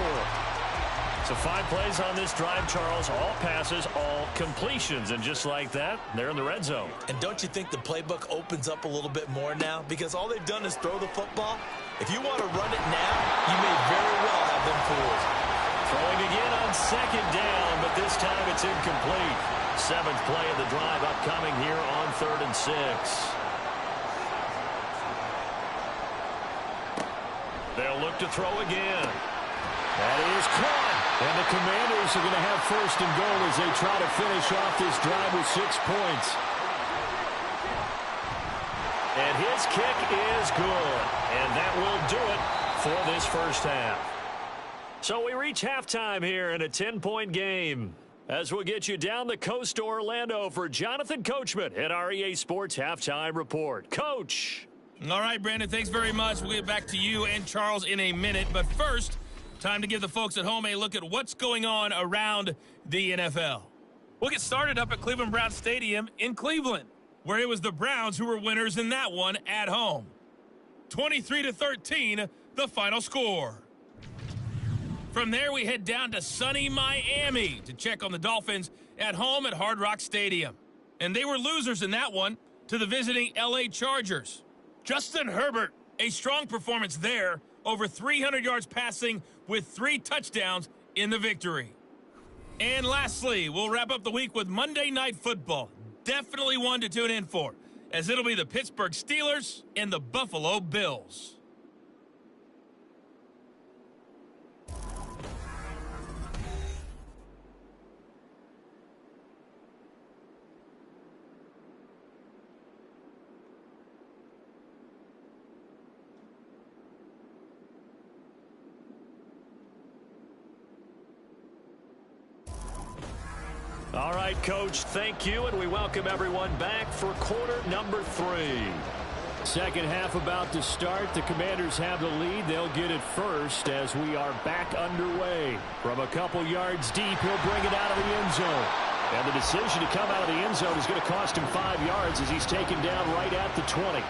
So 5 plays on this drive, Charles. All passes, all completions. And just like that, they're in the red zone. And don't you think the playbook opens up a little bit more now? Because all they've done is throw the football. If you want to run it now, you may very well have them fooled. Throwing again on 2nd down, but this time it's incomplete. 7th play of the drive upcoming here on 3rd and 6. They'll look to throw again. That is caught. And the Commanders are going to have 1st and goal as they try to finish off this drive with 6 points. And his kick is good. And that will do it for this 1st half. So we reach halftime here in a 10-point game, as we'll get you down the coast to Orlando for Jonathan Coachman at our EA Sports Halftime Report. Coach. All right, Brandon, thanks very much. We'll get back to you and Charles in a minute. But first, time to give the folks at home a look at what's going on around the NFL. We'll get started up at Cleveland Browns Stadium in Cleveland, where it was the Browns who were winners in that one at home. 23-13, the final score. From there, we head down to sunny Miami to check on the Dolphins at home at Hard Rock Stadium. And they were losers in that one to the visiting L.A. Chargers. Justin Herbert, a strong performance there, over 300 yards passing with 3 touchdowns in the victory. And lastly, we'll wrap up the week with Monday Night Football. Definitely one to tune in for, as it'll be the Pittsburgh Steelers and the Buffalo Bills. All right, Coach, thank you, and we welcome everyone back for quarter number 3. Second half about to start. The Commanders have the lead. They'll get it first as we are back underway. From a couple yards deep, he'll bring it out of the end zone. And the decision to come out of the end zone is going to cost him 5 yards as he's taken down right at the 20.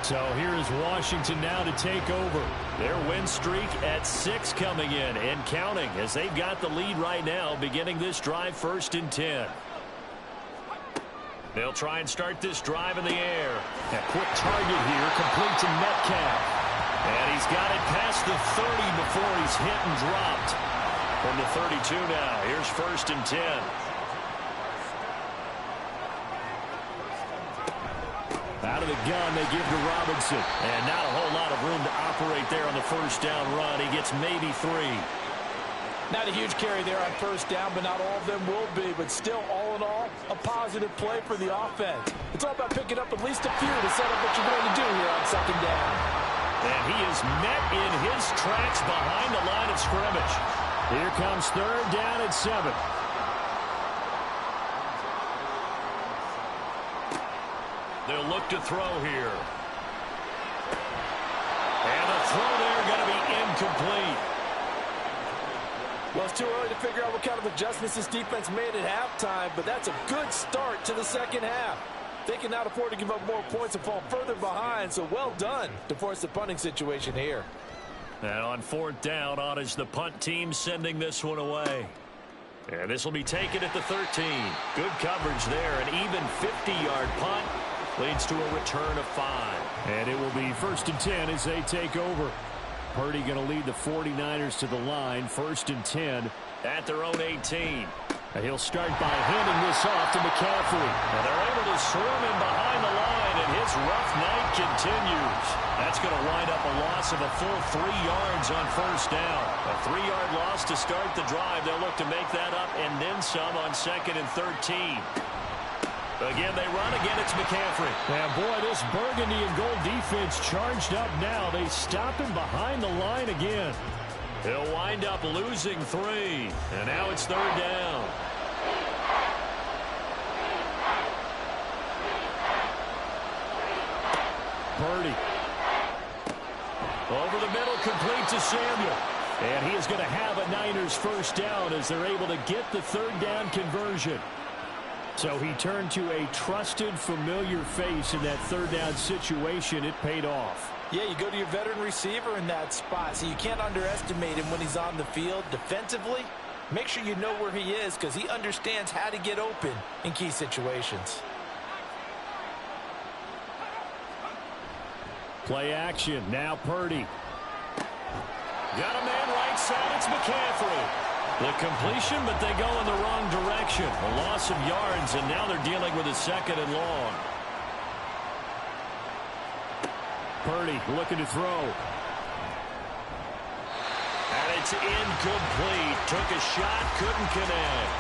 So here is Washington now to take over. Their win streak at 6 coming in and counting as they've got the lead right now beginning this drive 1st and 10. They'll try and start this drive in the air. A quick target here, complete to Metcalf. And he's got it past the 30 before he's hit and dropped. From the 32 now, here's 1st and 10. Out of the gun, they give to Robinson. And not a whole lot of room to operate there on the first down run. He gets maybe 3. Not a huge carry there on first down, but not all of them will be. But still, all in all, a positive play for the offense. It's all about picking up at least a few to set up what you're going to do here on 2nd down. And he is met in his tracks behind the line of scrimmage. Here comes 3rd down at 7. They'll look to throw here. And the throw there going to be incomplete. Well, it's too early to figure out what kind of adjustments this defense made at halftime, but that's a good start to the second half. They can not afford to give up more points and fall further behind, so well done to force the punting situation here. And on 4th down, on is the punt team sending this one away. And this will be taken at the 13. Good coverage there, an even 50-yard punt. Leads to a return of 5. And it will be 1st and 10 as they take over. Purdy going to lead the 49ers to the line. 1st and 10 at their own 18. And he'll start by handing this off to McCaffrey. And they're able to swarm him behind the line, and his rough night continues. That's going to wind up a loss of a full 3 yards on 1st down. A 3-yard loss to start the drive. They'll look to make that up and then some on 2nd and 13. Again, they run. Again, it's McCaffrey. And boy, this burgundy and gold defense charged up now. They stop him behind the line again. He'll wind up losing 3. And now it's 3rd down. Purdy. Over the middle, complete to Samuel. And he is going to have a Niners 1st down as they're able to get the 3rd down conversion. So he turned to a trusted, familiar face in that 3rd down situation. It paid off. Yeah, you go to your veteran receiver in that spot, so you can't underestimate him when he's on the field. Defensively, make sure you know where he is because he understands how to get open in key situations. Play action. Now Purdy. Got a man right side. It's McCaffrey. The completion, but they go in the wrong direction. A loss of yards, and now they're dealing with a 2nd and long. Purdy looking to throw. And it's incomplete. Took a shot, couldn't connect.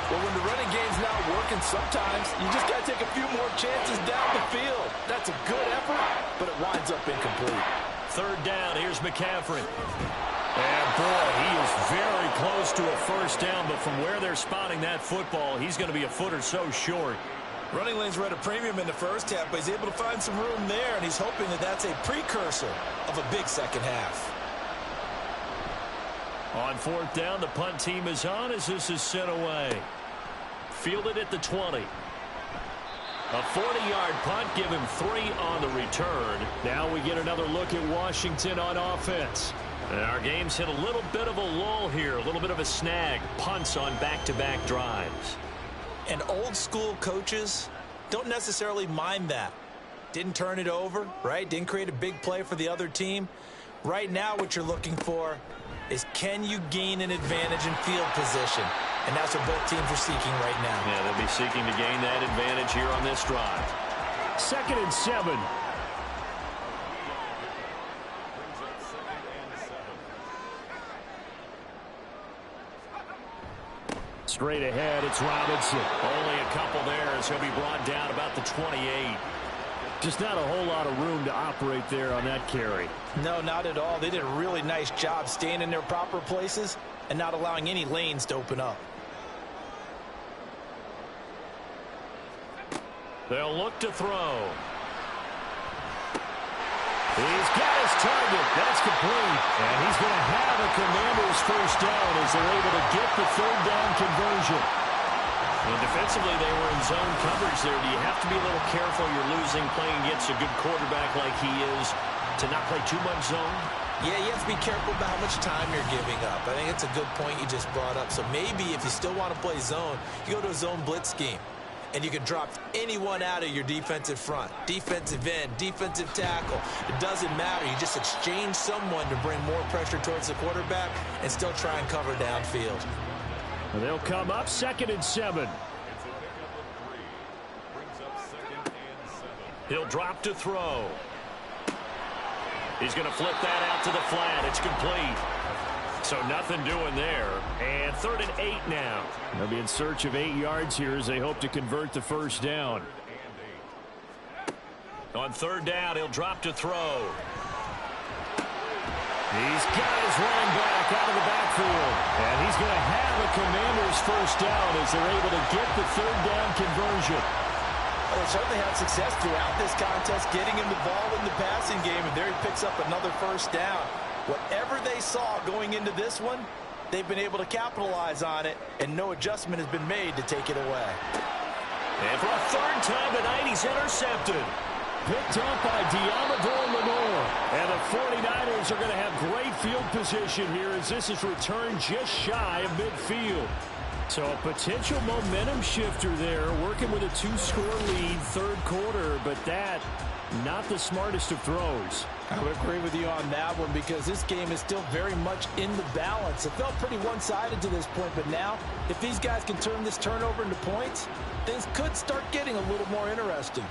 Well, when the running game's not working, sometimes you just got to take a few more chances down the field. That's a good effort, but it winds up incomplete. 3rd down, here's McCaffrey. And boy, he is very close to a 1st down, but from where they're spotting that football, he's going to be a foot or so short. Running lanes were at a premium in the first half, but he's able to find some room there, and he's hoping that that's a precursor of a big second half. On 4th down, the punt team is on as this is sent away. Fielded at the 20. A 40-yard punt, give him 3 on the return. Now we get another look at Washington on offense. And our game's hit a little bit of a lull here, a little bit of a snag. Punts on back-to-back drives. And old-school coaches don't necessarily mind that. Didn't turn it over, right? Didn't create a big play for the other team. Right now what you're looking for is can you gain an advantage in field position? And that's what both teams are seeking right now. Yeah, they'll be seeking to gain that advantage here on this drive. 2nd and 7. Straight ahead, it's Robinson. Only a couple there as he'll be brought down about the 28. Just not a whole lot of room to operate there on that carry. No, not at all. They did a really nice job staying in their proper places and not allowing any lanes to open up. They'll look to throw. He's got his target. That's complete. And he's going to have a Commanders first down as they're able to get the third down conversion. And defensively, they were in zone coverage there. Do you have to be a little careful? You're losing playing against a good quarterback like he is to not play too much zone? Yeah, you have to be careful about how much time you're giving up. I think it's a good point you just brought up. So maybe if you still want to play zone, you go to a zone blitz scheme. And you can drop anyone out of your defensive front. Defensive end, defensive tackle. It doesn't matter. You just exchange someone to bring more pressure towards the quarterback and still try and cover downfield. And they'll come up 2nd and 7. He'll drop to throw. He's going to flip that out to the flat. It's complete. So nothing doing there. And 3rd and 8 now. They'll be in search of 8 yards here as they hope to convert the first down. On 3rd down, he'll drop to throw. He's got his running back out of the backfield. And he's going to have a Commanders first down as they're able to get the 3rd down conversion. Well, they certainly had success throughout this contest, getting him the ball in the passing game, and there he picks up another first down. Whatever they saw going into this one, they've been able to capitalize on it, and no adjustment has been made to take it away. And for a 3rd time tonight, he's intercepted. Picked up by Diamador Lenore. And the 49ers are going to have great field position here as this is returned just shy of midfield. So a potential momentum shifter there, working with a 2-score lead, 3rd quarter, but that, not the smartest of throws. I would agree with you on that one because this game is still very much in the balance. It felt pretty one-sided to this point, but now, if these guys can turn this turnover into points, things could start getting a little more interesting.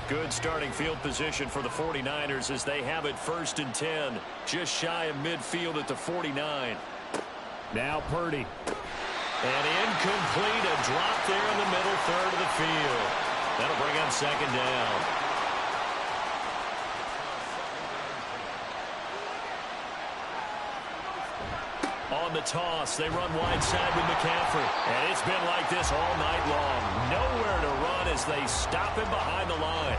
Good starting field position for the 49ers as they have it 1st and 10, just shy of midfield at the 49. Now Purdy. And incomplete, a drop there in the middle 3rd of the field. That'll bring up 2nd down. On the toss, they run wide side with McCaffrey. And it's been like this all night long. Nowhere to run as they stop him behind the line.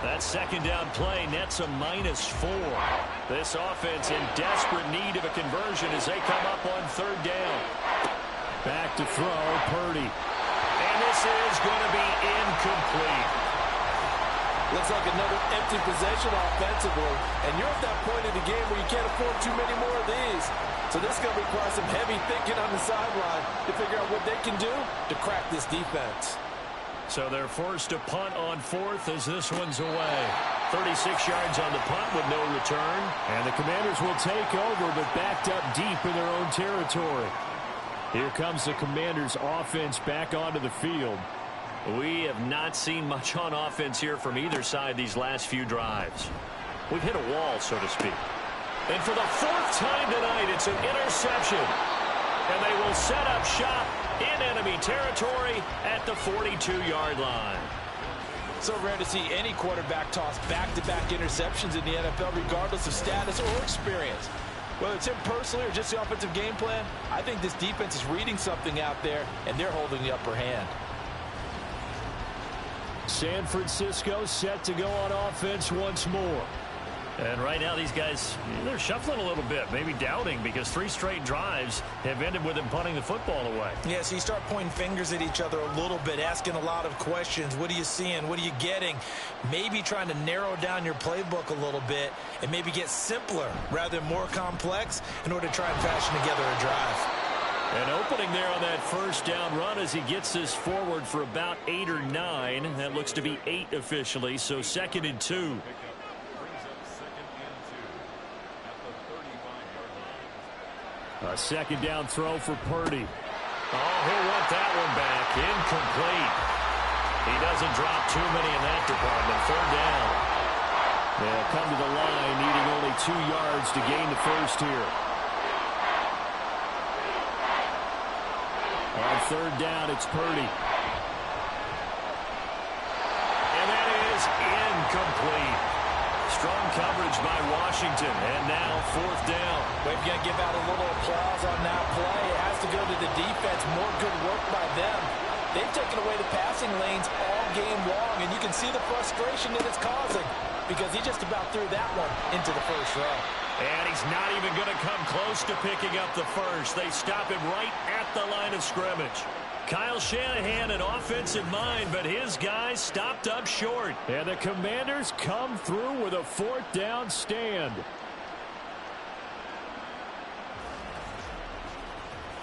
That 2nd down play nets a -4. This offense in desperate need of a conversion as they come up on 3rd down. Back to throw, Purdy. And this is going to be incomplete. Looks like another empty possession offensively. And you're at that point in the game where you can't afford too many more of these. So this is going to require some heavy thinking on the sideline to figure out what they can do to crack this defense. So they're forced to punt on 4th as this one's away. 36 yards on the punt with no return. And the Commanders will take over, but backed up deep in their own territory. Here comes the Commanders' offense back onto the field. We have not seen much on offense here from either side these last few drives. We've hit a wall, so to speak. And for the 4th time tonight, it's an interception. And they will set up shop in enemy territory at the 42-yard line. So rare to see any quarterback toss back-to-back interceptions in the NFL, regardless of status or experience. Whether it's him personally or just the offensive game plan, I think this defense is reading something out there, and they're holding the upper hand. San Francisco set to go on offense once more. And right now these guys, they're shuffling a little bit, maybe doubting, because 3 straight drives have ended with them punting the football away. Yeah, so you start pointing fingers at each other a little bit, asking a lot of questions. What are you seeing? What are you getting? Maybe trying to narrow down your playbook a little bit and maybe get simpler rather than more complex in order to try and fashion together a drive. An opening there on that 1st down run as he gets this forward for about 8 or 9. That looks to be 8 officially, so 2nd and 2. A 2nd down throw for Purdy. Oh, he'll want that one back. Incomplete. He doesn't drop too many in that department. 3rd down. They'll come to the line, needing only 2 yards to gain the first here. On 3rd down, it's Purdy. And that is incomplete. strong coverage by Washington. And now 4th down. We're going to give out a little applause on that play. It has to go to the defense. More good work by them. They've taken away the passing lanes all game long, and you can see the frustration that it's causing because he just about threw that one into the first row. And he's not even going to come close to picking up the first. They stop him right at the line of scrimmage. Kyle Shanahan, an offensive mind, but his guys stopped up short. And the Commanders come through with a 4th down stand.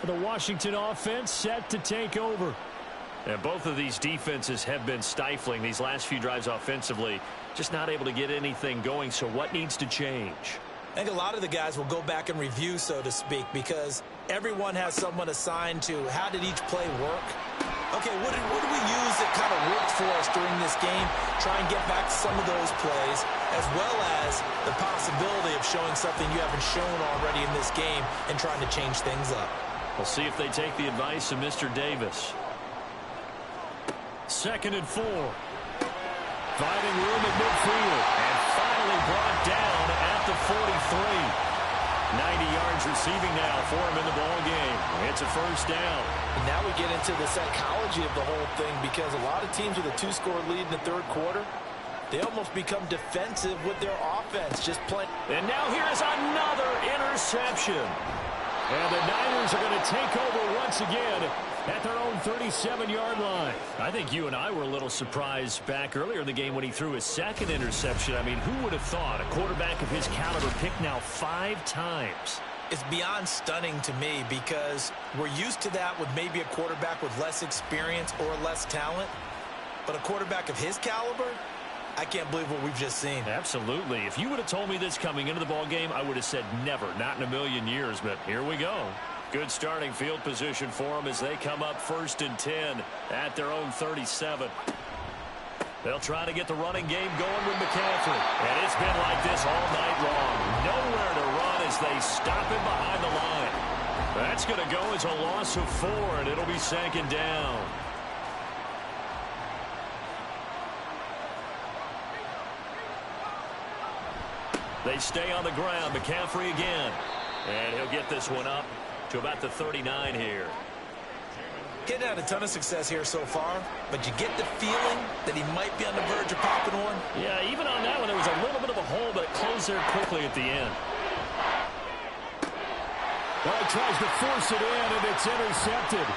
The Washington offense set to take over. And both of these defenses have been stifling these last few drives offensively. Just not able to get anything going, so what needs to change? I think a lot of the guys will go back and review, so to speak, because everyone has someone assigned to how did each play work. Okay, what did we use that kind of worked for us during this game? Try and get back to some of those plays, as well as the possibility of showing something you haven't shown already in this game and trying to change things up. We'll see if they take the advice of Mr. Davis. 2nd and 4. Finding room at midfield. And finally brought down at the 43. 90 yards receiving now for him in the ball game. It's a 1st down. And now we get into the psychology of the whole thing because a lot of teams with a 2-score lead in the 3rd quarter, they almost become defensive with their offense, just playing. And now here is another interception. And the Niners are going to take over once again at their own 37-yard line. I think you and I were a little surprised back earlier in the game when he threw his 2nd interception. I mean, who would have thought a quarterback of his caliber picked now 5 times? It's beyond stunning to me because we're used to that with maybe a quarterback with less experience or less talent. But a quarterback of his caliber, I can't believe what we've just seen. Absolutely. If you would have told me this coming into the ball game, I would have said never, not in a million years. But here we go. Good starting field position for them as they come up 1st and 10 at their own 37. They'll try to get the running game going with McCaffrey. And it's been like this all night long. Nowhere to run as they stop him behind the line. That's going to go as a loss of 4, and it'll be 2nd down. They stay on the ground. McCaffrey again. And he'll get this one up to about the 39 here. Getting had a ton of success here so far, but you get the feeling that he might be on the verge of popping one. Yeah, even on that one, there was a little bit of a hole, but it closed there quickly at the end. Well, he tries to force it in, and it's intercepted.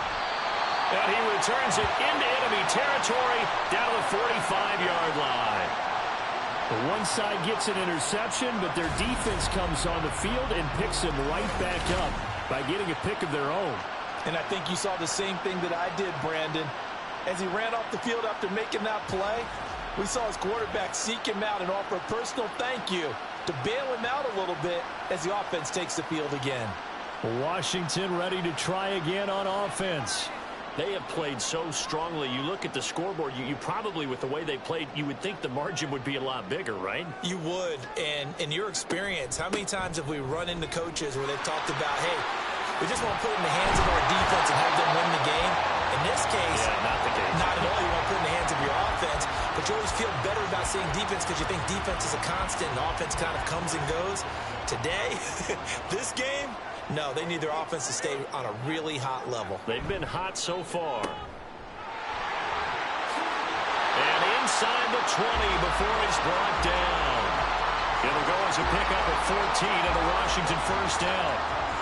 And he returns it into enemy territory down to the 45-yard line. One side gets an interception, but their defense comes on the field and picks him right back up by getting a pick of their own. And I think you saw the same thing that I did, Brandon. As he ran off the field after making that play, we saw his quarterback seek him out and offer a personal thank you to bail him out a little bit as the offense takes the field again. Washington ready to try again on offense. They have played so strongly. You look at the scoreboard, you probably, with the way they played, you would think the margin would be a lot bigger, right? You would. And in your experience, how many times have we run into coaches where they've talked about, hey, we just want to put it in the hands of our defense and have them win the game? In this case, not the case. Not at all. You want to put it in the hands of your offense, but you always feel better about saying defense because you think defense is a constant and offense kind of comes and goes. Today, this game, no, they need their offense to stay on a really hot level. They've been hot so far. And inside the 20 before he's brought down. It'll go as a pickup of 14 and a Washington 1st down.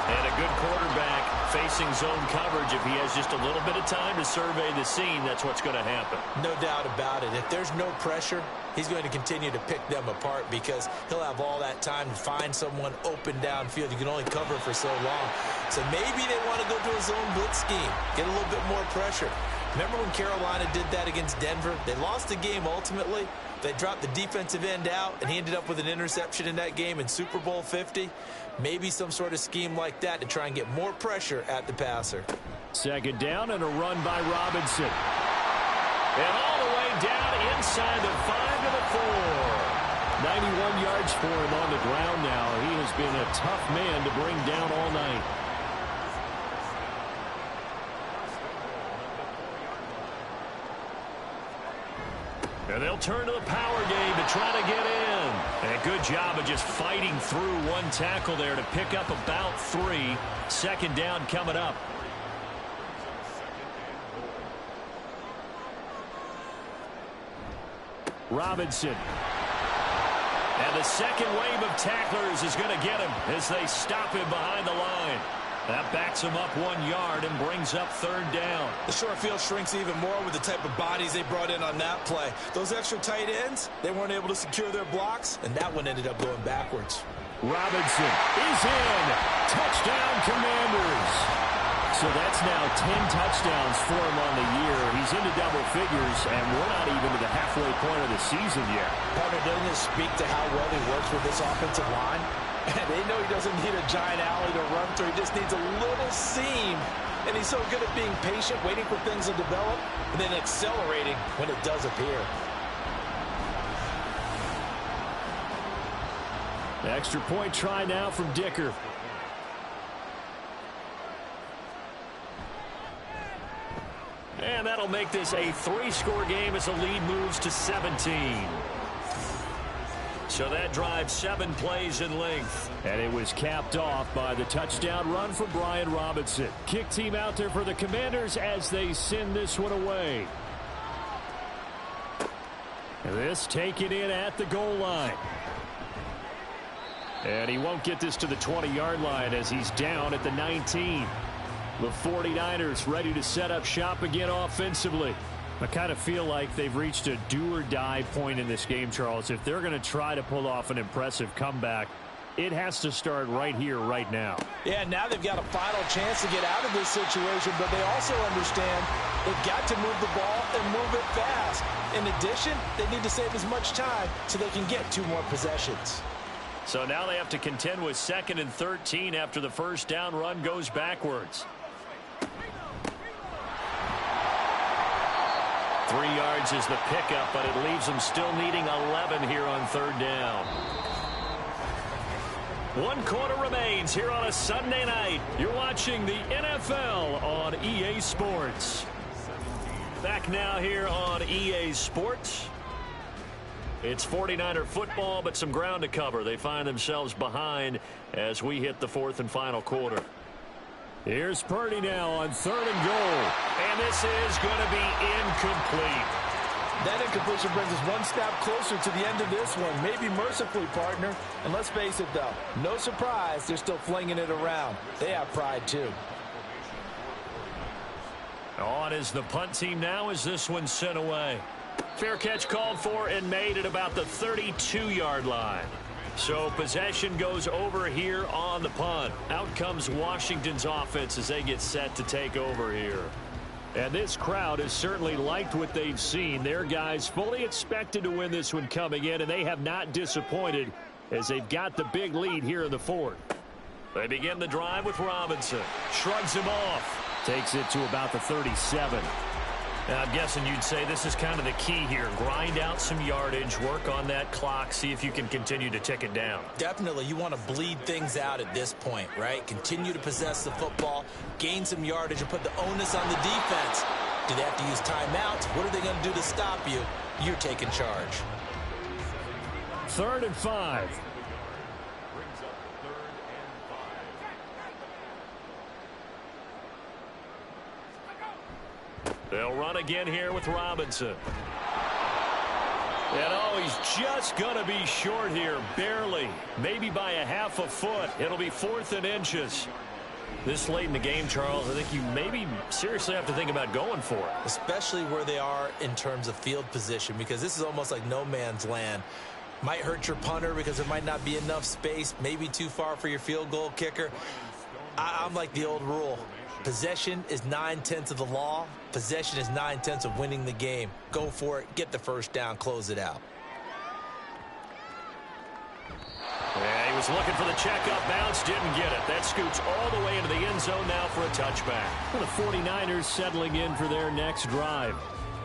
And a good quarterback facing zone coverage. If he has just a little bit of time to survey the scene, that's what's going to happen. No doubt about it. If there's no pressure, he's going to continue to pick them apart because he'll have all that time to find someone open downfield. You can only cover for so long. So maybe they want to go to a zone blitz scheme, get a little bit more pressure. Remember when Carolina did that against Denver? They lost the game ultimately. They dropped the defensive end out, and he ended up with an interception in that game in Super Bowl 50. Maybe some sort of scheme like that to try and get more pressure at the passer. 2nd down and a run by Robinson. And all the way down inside the 5 to the 4. 91 yards for him on the ground now. He has been a tough man to bring down all night. And they'll turn to the power game to try to get in. And a good job of just fighting through one tackle there to pick up about 3. Second down coming up. Robinson. And the second wave of tacklers is going to get him as they stop him behind the line. That backs him up 1 yard and brings up third down. The short field shrinks even more with the type of bodies they brought in on that play. Those extra tight ends, they weren't able to secure their blocks, and that one ended up going backwards. Robinson is in. Touchdown, Commanders. So that's now 10 touchdowns for him on the year. He's into double figures, and we're not even to the halfway point of the season yet. Partner, doesn't it speak to how well he works with this offensive line? And they know he doesn't need a giant alley to run through. He just needs a little seam. And he's so good at being patient, waiting for things to develop, and then accelerating when it does appear. Extra point try now from Dicker. And that'll make this a 3-score game as the lead moves to 17. So that drives 7 plays in length. And it was capped off by the touchdown run from Brian Robinson. Kick team out there for the Commanders as they send this one away. This taken in at the goal line. And he won't get this to the 20-yard line as he's down at the 19. The 49ers ready to set up shop again offensively. I kind of feel like they've reached a do-or-die point in this game, Charles. If they're going to try to pull off an impressive comeback, it has to start right here, right now. Yeah, now they've got a final chance to get out of this situation, but they also understand they've got to move the ball and move it fast. In addition, they need to save as much time so they can get 2 more possessions. So now they have to contend with 2nd and 13 after the first down run goes backwards. 3 yards is the pickup, but it leaves them still needing 11 here on third down. 1 quarter remains here on a Sunday night. You're watching the NFL on EA Sports. Back now here on EA Sports. It's 49er football, but some ground to cover. They find themselves behind as we hit the 4th and final quarter. Here's Purdy now on 3rd and goal. And this is going to be incomplete. That incompletion brings us 1 step closer to the end of this one. Maybe mercifully, partner. And let's face it, though, no surprise, they're still flinging it around. They have pride, too. On is the punt team now as this one's sent away. Fair catch called for and made at about the 32-yard line. So possession goes over here on the punt. Out comes Washington's offense as they get set to take over here. And this crowd has certainly liked what they've seen. Their guys fully expected to win this one coming in, and they have not disappointed as they've got the big lead here in the 4th. They begin the drive with Robinson. Shrugs him off. Takes it to about the 37. I'm guessing you'd say this is kind of the key here. Grind out some yardage, work on that clock, see if you can continue to tick it down. Definitely. You want to bleed things out at this point, right? Continue to possess the football, gain some yardage, and put the onus on the defense. Do they have to use timeouts? What are they going to do to stop you? You're taking charge. 3rd and 5. They'll run again here with Robinson. And oh, he's just going to be short here, barely. Maybe by a half a foot. It'll be 4th and inches. This late in the game, Charles, I think you maybe seriously have to think about going for it. Especially where they are in terms of field position, because this is almost like no man's land. Might hurt your punter because there might not be enough space, maybe too far for your field goal kicker. I'm like the old rule. Possession is 9/10 of the law. Possession is 9/10 of winning the game. Go for it. Get the first down. Close it out. Yeah, he was looking for the checkup bounce. Didn't get it. That scoots all the way into the end zone now for a touchback. The 49ers settling in for their next drive.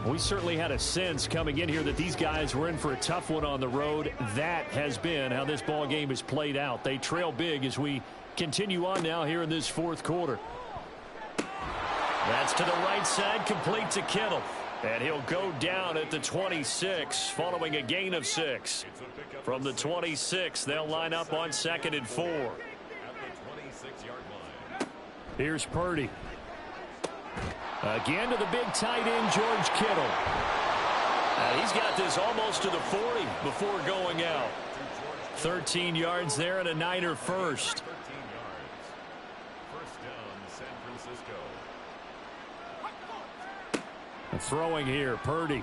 We certainly had a sense coming in here that these guys were in for a tough one on the road. That has been how this ball game is played out. They trail big as we continue on now here in this 4th quarter. That's to the right side, complete to Kittle. And he'll go down at the 26 following a gain of 6. From the 26, they'll line up on 2nd and 4. At the 26-yard line. Here's Purdy. Again to the big tight end, George Kittle. He's got this almost to the 40 before going out. 13 yards there and a Niner first. 13 yards. First down, San Francisco. Throwing here, Purdy.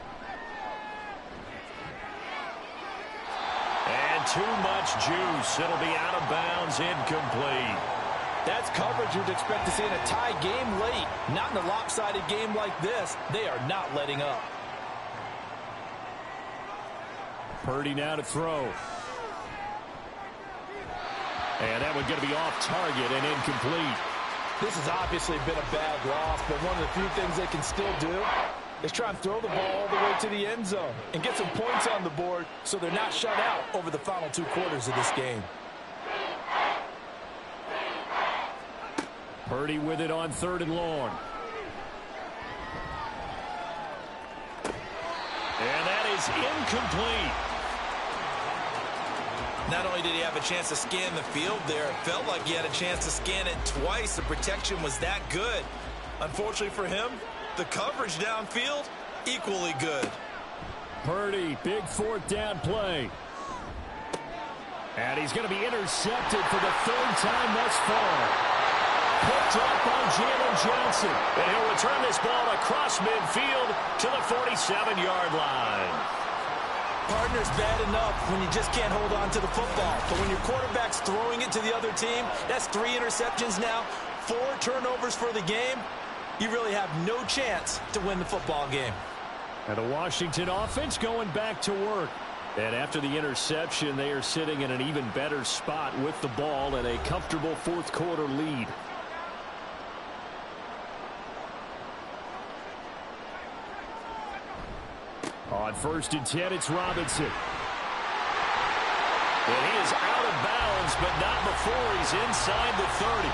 And too much juice. It'll be out of bounds, incomplete. That's coverage you'd expect to see in a tie game late. Not in a lopsided game like this. They are not letting up. Purdy now to throw. And that one's going to be off target and incomplete. This has obviously been a bad loss, but one of the few things they can still do is try and throw the ball all the way to the end zone and get some points on the board so they're not shut out over the final 2 quarters of this game. Purdy with it on 3rd and long. And that is incomplete. Not only did he have a chance to scan the field there, it felt like he had a chance to scan it twice. The protection was that good. Unfortunately for him, the coverage downfield, equally good. Purdy, big 4th down play. And he's going to be intercepted for the 3rd time thus far. Picked up by Jalen Johnson. And he'll return this ball across midfield to the 47-yard line. Partner's bad enough when you just can't hold on to the football. But when your quarterback's throwing it to the other team, that's 3 interceptions now, 4 turnovers for the game. You really have no chance to win the football game. And the Washington offense going back to work. And after the interception, they are sitting in an even better spot with the ball and a comfortable 4th quarter lead. On 1st and 10, it's Robinson. And he is out of bounds, but not before he's inside the 30.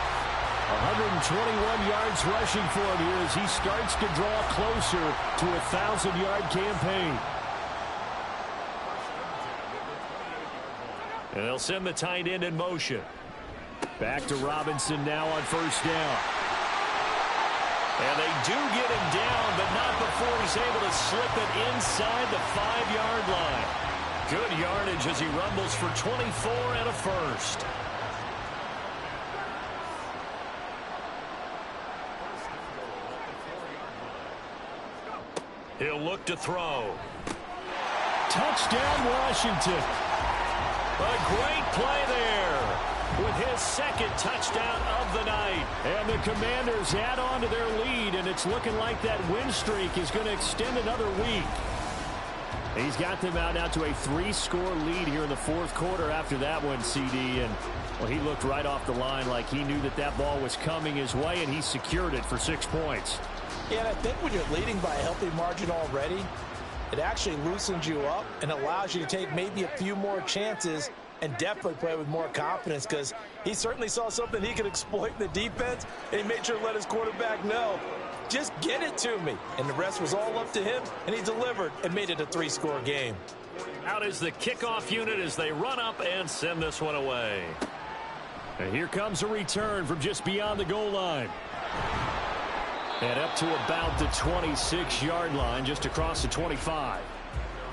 121 yards rushing for him here as he starts to draw closer to a 1,000-yard campaign. And they'll send the tight end in motion. Back to Robinson now on 1st down. And they do get him down, but not before he's able to slip it inside the 5-yard line. Good yardage as he rumbles for 24 and a first. He'll look to throw. Touchdown, Washington. A great play there with his 2nd touchdown of the night. And the Commanders add on to their lead, and it's looking like that win streak is going to extend another week. He's got them out now to a 3-score lead here in the 4th quarter after that one, CD. And, well, he looked right off the line like he knew that that ball was coming his way, and he secured it for 6 points. Yeah, and I think when you're leading by a healthy margin already, it actually loosens you up and allows you to take maybe a few more chances and definitely play with more confidence, because he certainly saw something he could exploit in the defense, and he made sure to let his quarterback know, just get it to me. And the rest was all up to him, and he delivered and made it a 3-score game. Out is the kickoff unit as they run up and send this one away. And here comes a return from just beyond the goal line. And up to about the 26-yard line, just across the 25.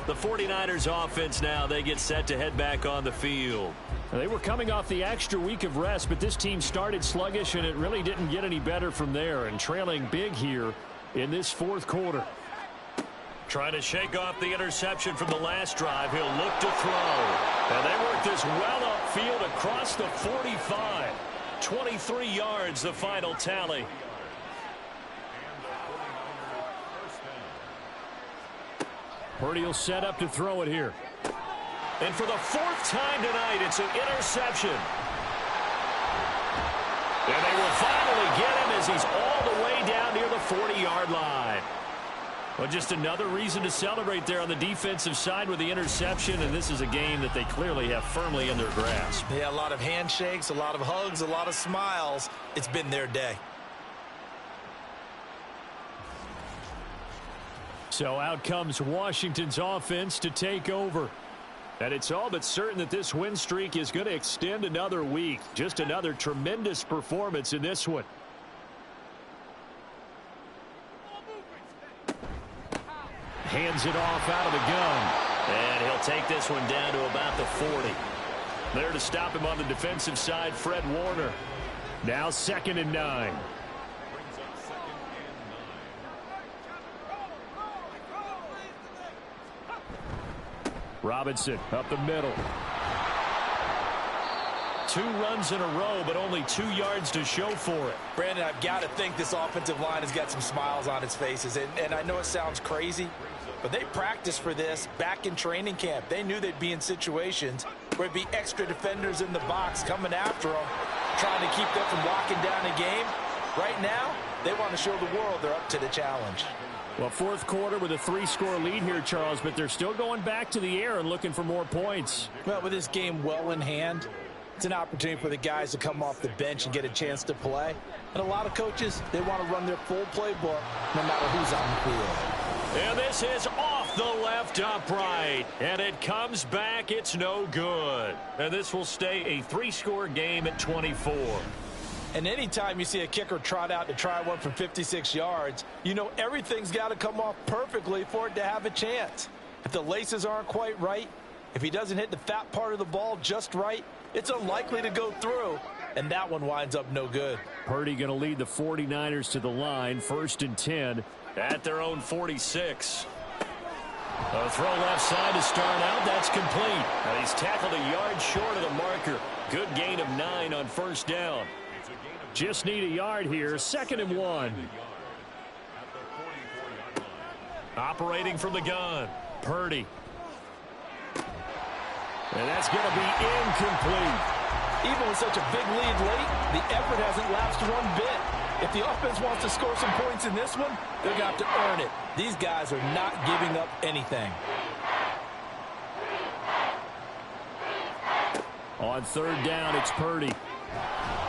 The 49ers offense now, they get set to head back on the field. They were coming off the extra week of rest, but this team started sluggish, and it really didn't get any better from there, and trailing big here in this 4th quarter. Trying to shake off the interception from the last drive. He'll look to throw. And they work this well upfield across the 45. 23 yards, the final tally. Purdy will set up to throw it here. And for the 4th time tonight, it's an interception. And they will finally get him as he's all the way down near the 40-yard line. Well, just another reason to celebrate there on the defensive side with the interception, and this is a game that they clearly have firmly in their grasp. Yeah, a lot of handshakes, a lot of hugs, a lot of smiles. It's been their day. So out comes Washington's offense to take over. And it's all but certain that this win streak is going to extend another week. Just another tremendous performance in this one. Hands it off out of the gun. And he'll take this one down to about the 40. There to stop him on the defensive side, Fred Warner. Now 2nd and 9. Robinson up the middle. 2 runs in a row, but only 2 yards to show for it. Brandon, I've got to think this offensive line has got some smiles on its faces. And I know it sounds crazy, but they practiced for this back in training camp. They knew they'd be in situations where it'd be extra defenders in the box coming after them, trying to keep them from locking down a game. Right now, they want to show the world they're up to the challenge. Well, 4th quarter with a 3-score lead here, Charles, but they're still going back to the air and looking for more points. Well, with this game well in hand, it's an opportunity for the guys to come off the bench and get a chance to play. And a lot of coaches, they want to run their full playbook no matter who's on the field. And this is off the left upright. And it comes back. It's no good. And this will stay a 3-score game at 24. And anytime you see a kicker trot out to try one from 56 yards, you know everything's got to come off perfectly for it to have a chance. If the laces aren't quite right, if he doesn't hit the fat part of the ball just right, it's unlikely to go through, and that one winds up no good. Purdy going to lead the 49ers to the line, 1st and 10 at their own 46. A throw left side to start out. That's complete. And he's tackled a yard short of the marker. Good gain of 9 on 1st down. Just need a yard here. 2nd and 1. Operating from the gun. Purdy. And that's going to be incomplete. Even with such a big lead late, the effort hasn't lapsed one bit. If the offense wants to score some points in this one, they're going to have to earn it. These guys are not giving up anything. On 3rd down, it's Purdy.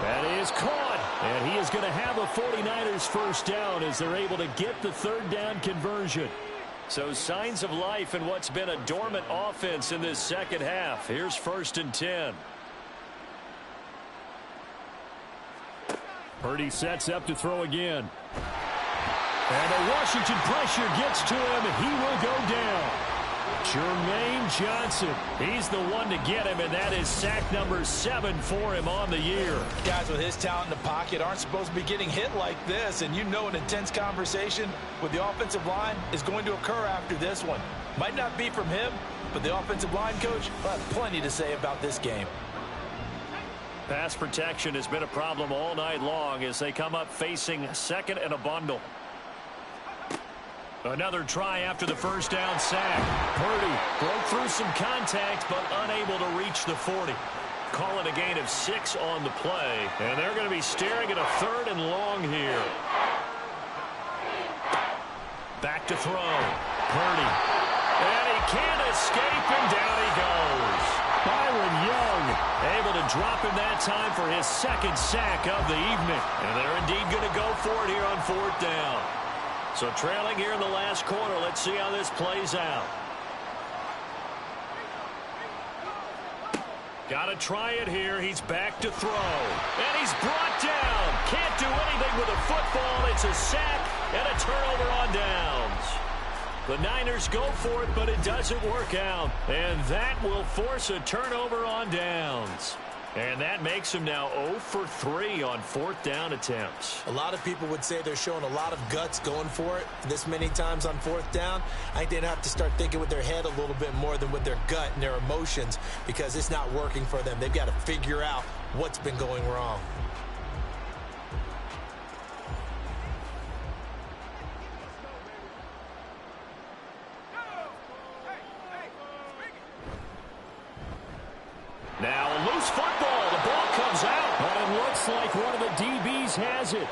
That is caught. And he is going to have a 49ers 1st down as they're able to get the 3rd down conversion. So signs of life in what's been a dormant offense in this 2nd half. Here's 1st and 10. Purdy sets up to throw again. And the Washington pressure gets to him, and he will go down. Jermaine Johnson, he's the one to get him, and that is sack number 7 for him on the year. Guys with his talent in the pocket aren't supposed to be getting hit like this, and you know an intense conversation with the offensive line is going to occur after this one. Might not be from him, but the offensive line coach will have plenty to say about this game. Pass protection has been a problem all night long as they come up facing 2nd and a bundle. Another try after the 1st down sack. Purdy broke through some contact but unable to reach the 40. Calling a gain of 6 on the play. And they're going to be staring at a 3rd and long here. Back to throw. Purdy. And he can't escape, and down he goes. Byron Young able to drop him that time for his 2nd sack of the evening. And they're indeed going to go for it here on 4th down. So trailing here in the last quarter. Let's see how this plays out. Got to try it here. He's back to throw. And he's brought down. Can't do anything with a football. It's a sack and a turnover on downs. The Niners go for it, but it doesn't work out. And that will force a turnover on downs. And that makes him now 0 for 3 on 4th down attempts. A lot of people would say they're showing a lot of guts going for it this many times on 4th down. I think they'd have to start thinking with their head a little bit more than with their gut and their emotions, because it's not working for them. They've got to figure out what's been going wrong. Now a loose football. The ball comes out, but it looks like one of the DBs has it.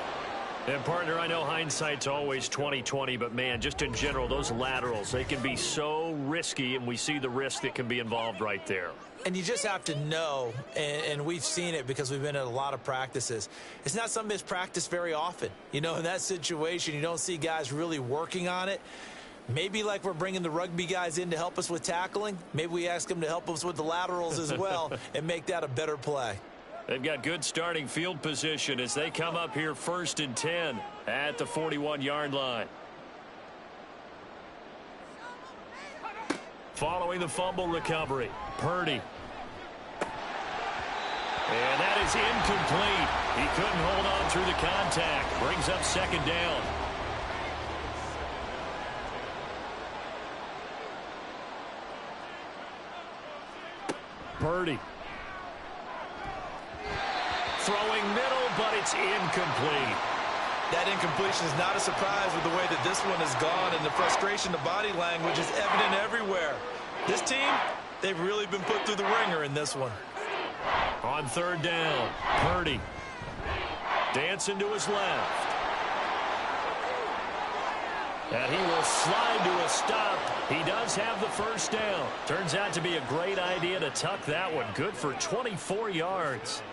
And, partner, I know hindsight's always 20/20, but, man, just in general, those laterals, they can be so risky, and we see the risk that can be involved right there. And you just have to know, and we've seen it because we've been at a lot of practices. It's not something that's practiced very often. You know, in that situation, you don't see guys really working on it. Maybe like we're bringing the rugby guys in to help us with tackling. Maybe we ask them to help us with the laterals as well and make that a better play. They've got good starting field position as they come up here 1st and 10 at the 41-yard line. Following the fumble recovery, Purdy. And that is incomplete. He couldn't hold on through the contact. Brings up 2nd down. Purdy. Throwing middle, but it's incomplete. That incompletion is not a surprise with the way that this one has gone, and the frustration, the body language is evident everywhere. This team, they've really been put through the ringer in this one. On 3rd down, Purdy. Dancing to his left. And he will slide to a stop. He does have the 1st down. Turns out to be a great idea to tuck that one. Good for 24 yards.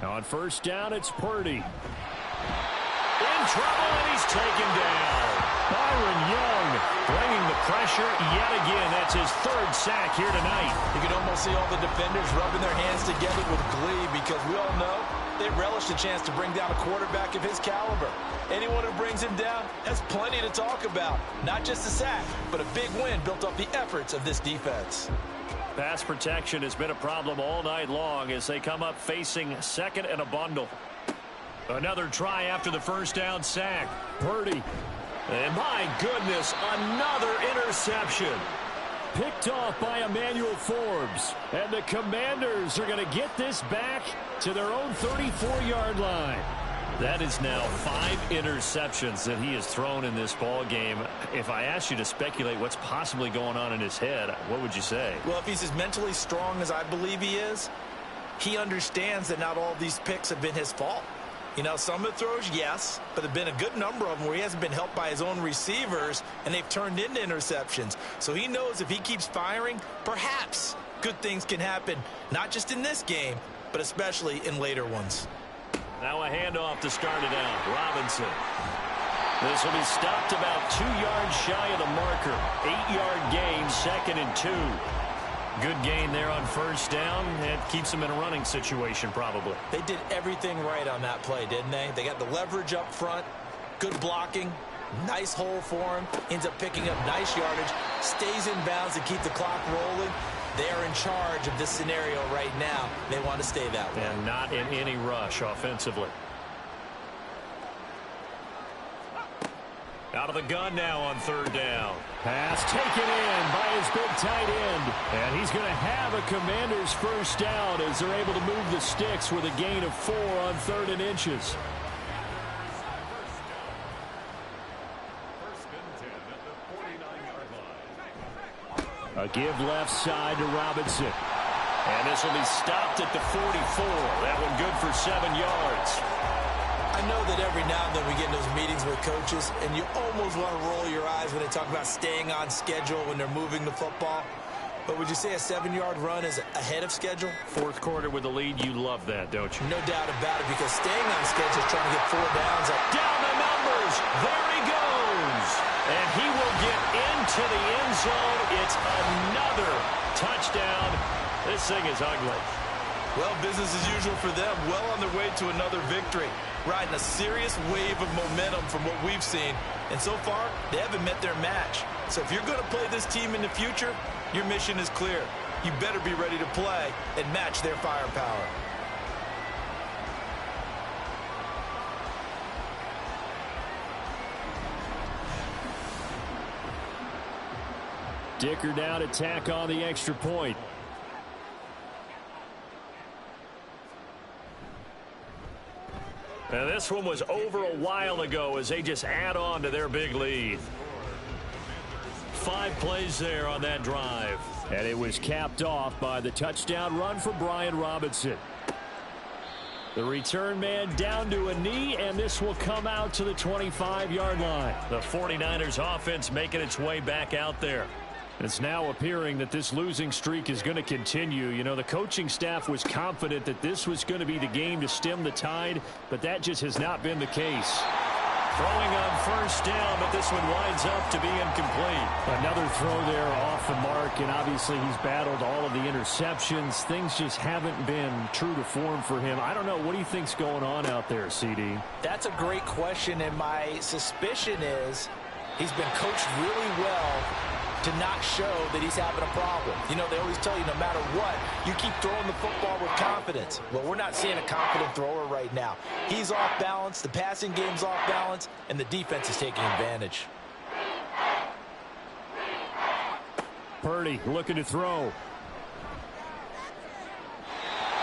On 1st down, it's Purdy. In trouble, and he's taken down. Byron Young bringing the pressure yet again. That's his 3rd sack here tonight. You can almost see all the defenders rubbing their hands together with glee because we all know they relish the chance to bring down a quarterback of his caliber. Anyone who brings him down has plenty to talk about. Not just a sack, but a big win built off the efforts of this defense. Pass protection has been a problem all night long as they come up facing 2nd and a bundle. Another try after the 1st down sack. Purdy. And my goodness, another interception. Picked off by Emmanuel Forbes. And the Commanders are going to get this back to their own 34-yard line. That is now 5 interceptions that he has thrown in this ball game. If I asked you to speculate what's possibly going on in his head, what would you say? Well, if he's as mentally strong as I believe he is, he understands that not all these picks have been his fault. You know, some of the throws, yes, but there have been a good number of them where he hasn't been helped by his own receivers, and they've turned into interceptions. So he knows if he keeps firing, perhaps good things can happen, not just in this game, but especially in later ones. Now a handoff to start it out. Robinson. This will be stopped about 2 yards shy of the marker. 8-yard gain, 2nd and 2. Good gain there on 1st down. That keeps them in a running situation probably. They did everything right on that play, didn't they? They got the leverage up front, good blocking, nice hole for him, ends up picking up nice yardage, stays in bounds to keep the clock rolling. They are in charge of this scenario right now. They want to stay that way. And not in any rush offensively. Out of the gun now on 3rd down. Pass taken in by his big tight end. And he's going to have a Commander's 1st down as they're able to move the sticks with a gain of 4 on 3rd and inches. A give left side to Robinson. And this will be stopped at the 44. That one good for 7 yards. I know that every now and then we get in those meetings with coaches, and you almost want to roll your eyes when they talk about staying on schedule when they're moving the football. But would you say a 7-yard run is ahead of schedule? 4th quarter with the lead, you love that, don't you? No doubt about it, because staying on schedule is trying to get 4 downs. Down the numbers. There he goes. And he will get into the end zone. It's another touchdown. This thing is ugly. Well, business as usual for them. Well on their way to another victory. Riding a serious wave of momentum from what we've seen. And so far, they haven't met their match. So if you're going to play this team in the future, your mission is clear. You better be ready to play and match their firepower. Dicker down to tack on the extra point. Now this one was over a while ago as they just add on to their big lead. 5 plays there on that drive. And it was capped off by the touchdown run for Brian Robinson. The return man down to a knee, and this will come out to the 25-yard line. The 49ers offense making its way back out there. It's now appearing that this losing streak is going to continue. You know, the coaching staff was confident that this was going to be the game to stem the tide, but that just has not been the case. Throwing on first down, but this one winds up to be incomplete. Another throw there off the mark, and obviously he's battled all of the interceptions. Things just haven't been true to form for him. I don't know. What do you think's going on out there, CD? That's a great question, and my suspicion is he's been coached really well to not show that he's having a problem. You know, they always tell you no matter what, you keep throwing the football with confidence. Well, we're not seeing a confident thrower right now. He's off balance, the passing game's off balance, and the defense is taking advantage. Purdy looking to throw.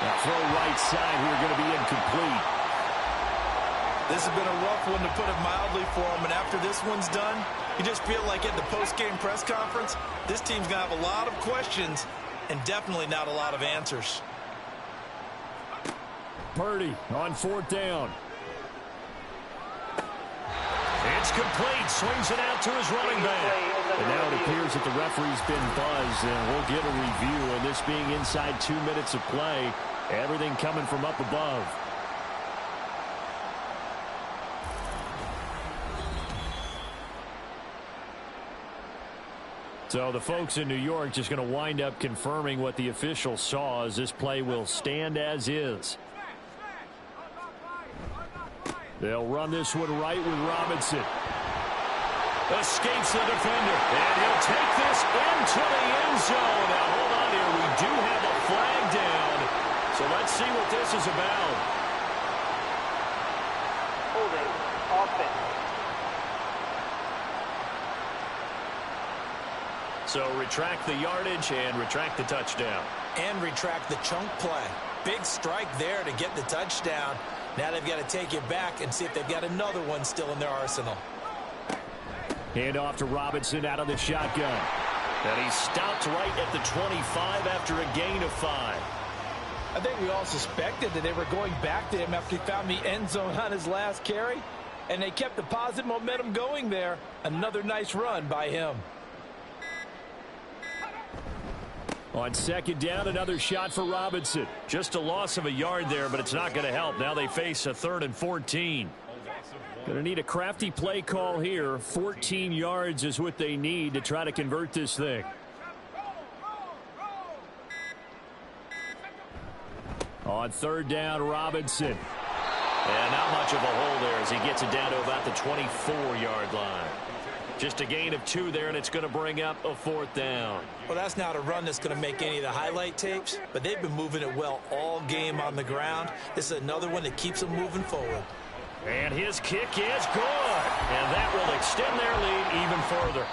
Now throw right side here, going to be incomplete. This has been a rough one, to put it mildly, for him, and after this one's done, you just feel like at the post-game press conference, this team's going to have a lot of questions and definitely not a lot of answers. Purdy on fourth down. It's complete. Swings it out to his running back. And now it appears that the referee's been buzzed, and we'll get a review. And this being inside 2 minutes of play, everything coming from up above. So the folks in New York just going to wind up confirming what the official saw, as this play will stand as is. They'll run this one right with Robinson. Escapes the defender. And he'll take this into the end zone. Now hold on here. We do have a flag down. So let's see what this is about. Holding offense. So retract the yardage and retract the touchdown. And retract the chunk play. Big strike there to get the touchdown. Now they've got to take it back and see if they've got another one still in their arsenal. Hand off to Robinson out of the shotgun. And he stopped right at the 25 after a gain of 5. I think we all suspected that they were going back to him after he found the end zone on his last carry. And they kept the positive momentum going there. Another nice run by him. On second down, another shot for Robinson. Just a loss of a yard there, but it's not going to help. Now they face a 3rd and 14. Going to need a crafty play call here. 14 yards is what they need to try to convert this thing. On third down, Robinson. And not much of a hole there as he gets it down to about the 24-yard line. Just a gain of 2 there, and it's going to bring up a 4th down. Well, that's not a run that's going to make any of the highlight tapes, but they've been moving it well all game on the ground. This is another one that keeps them moving forward. And his kick is good. And that will extend their lead even further.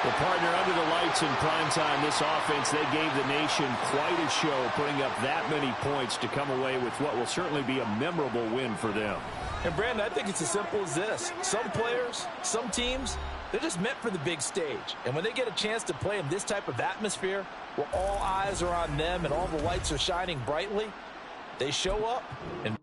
The partner under the lights in primetime, this offense, they gave the nation quite a show, putting up that many points to come away with what will certainly be a memorable win for them. And, Brandon, I think it's as simple as this. Some players, some teams, they're just meant for the big stage. And when they get a chance to play in this type of atmosphere where all eyes are on them and all the lights are shining brightly, they show up and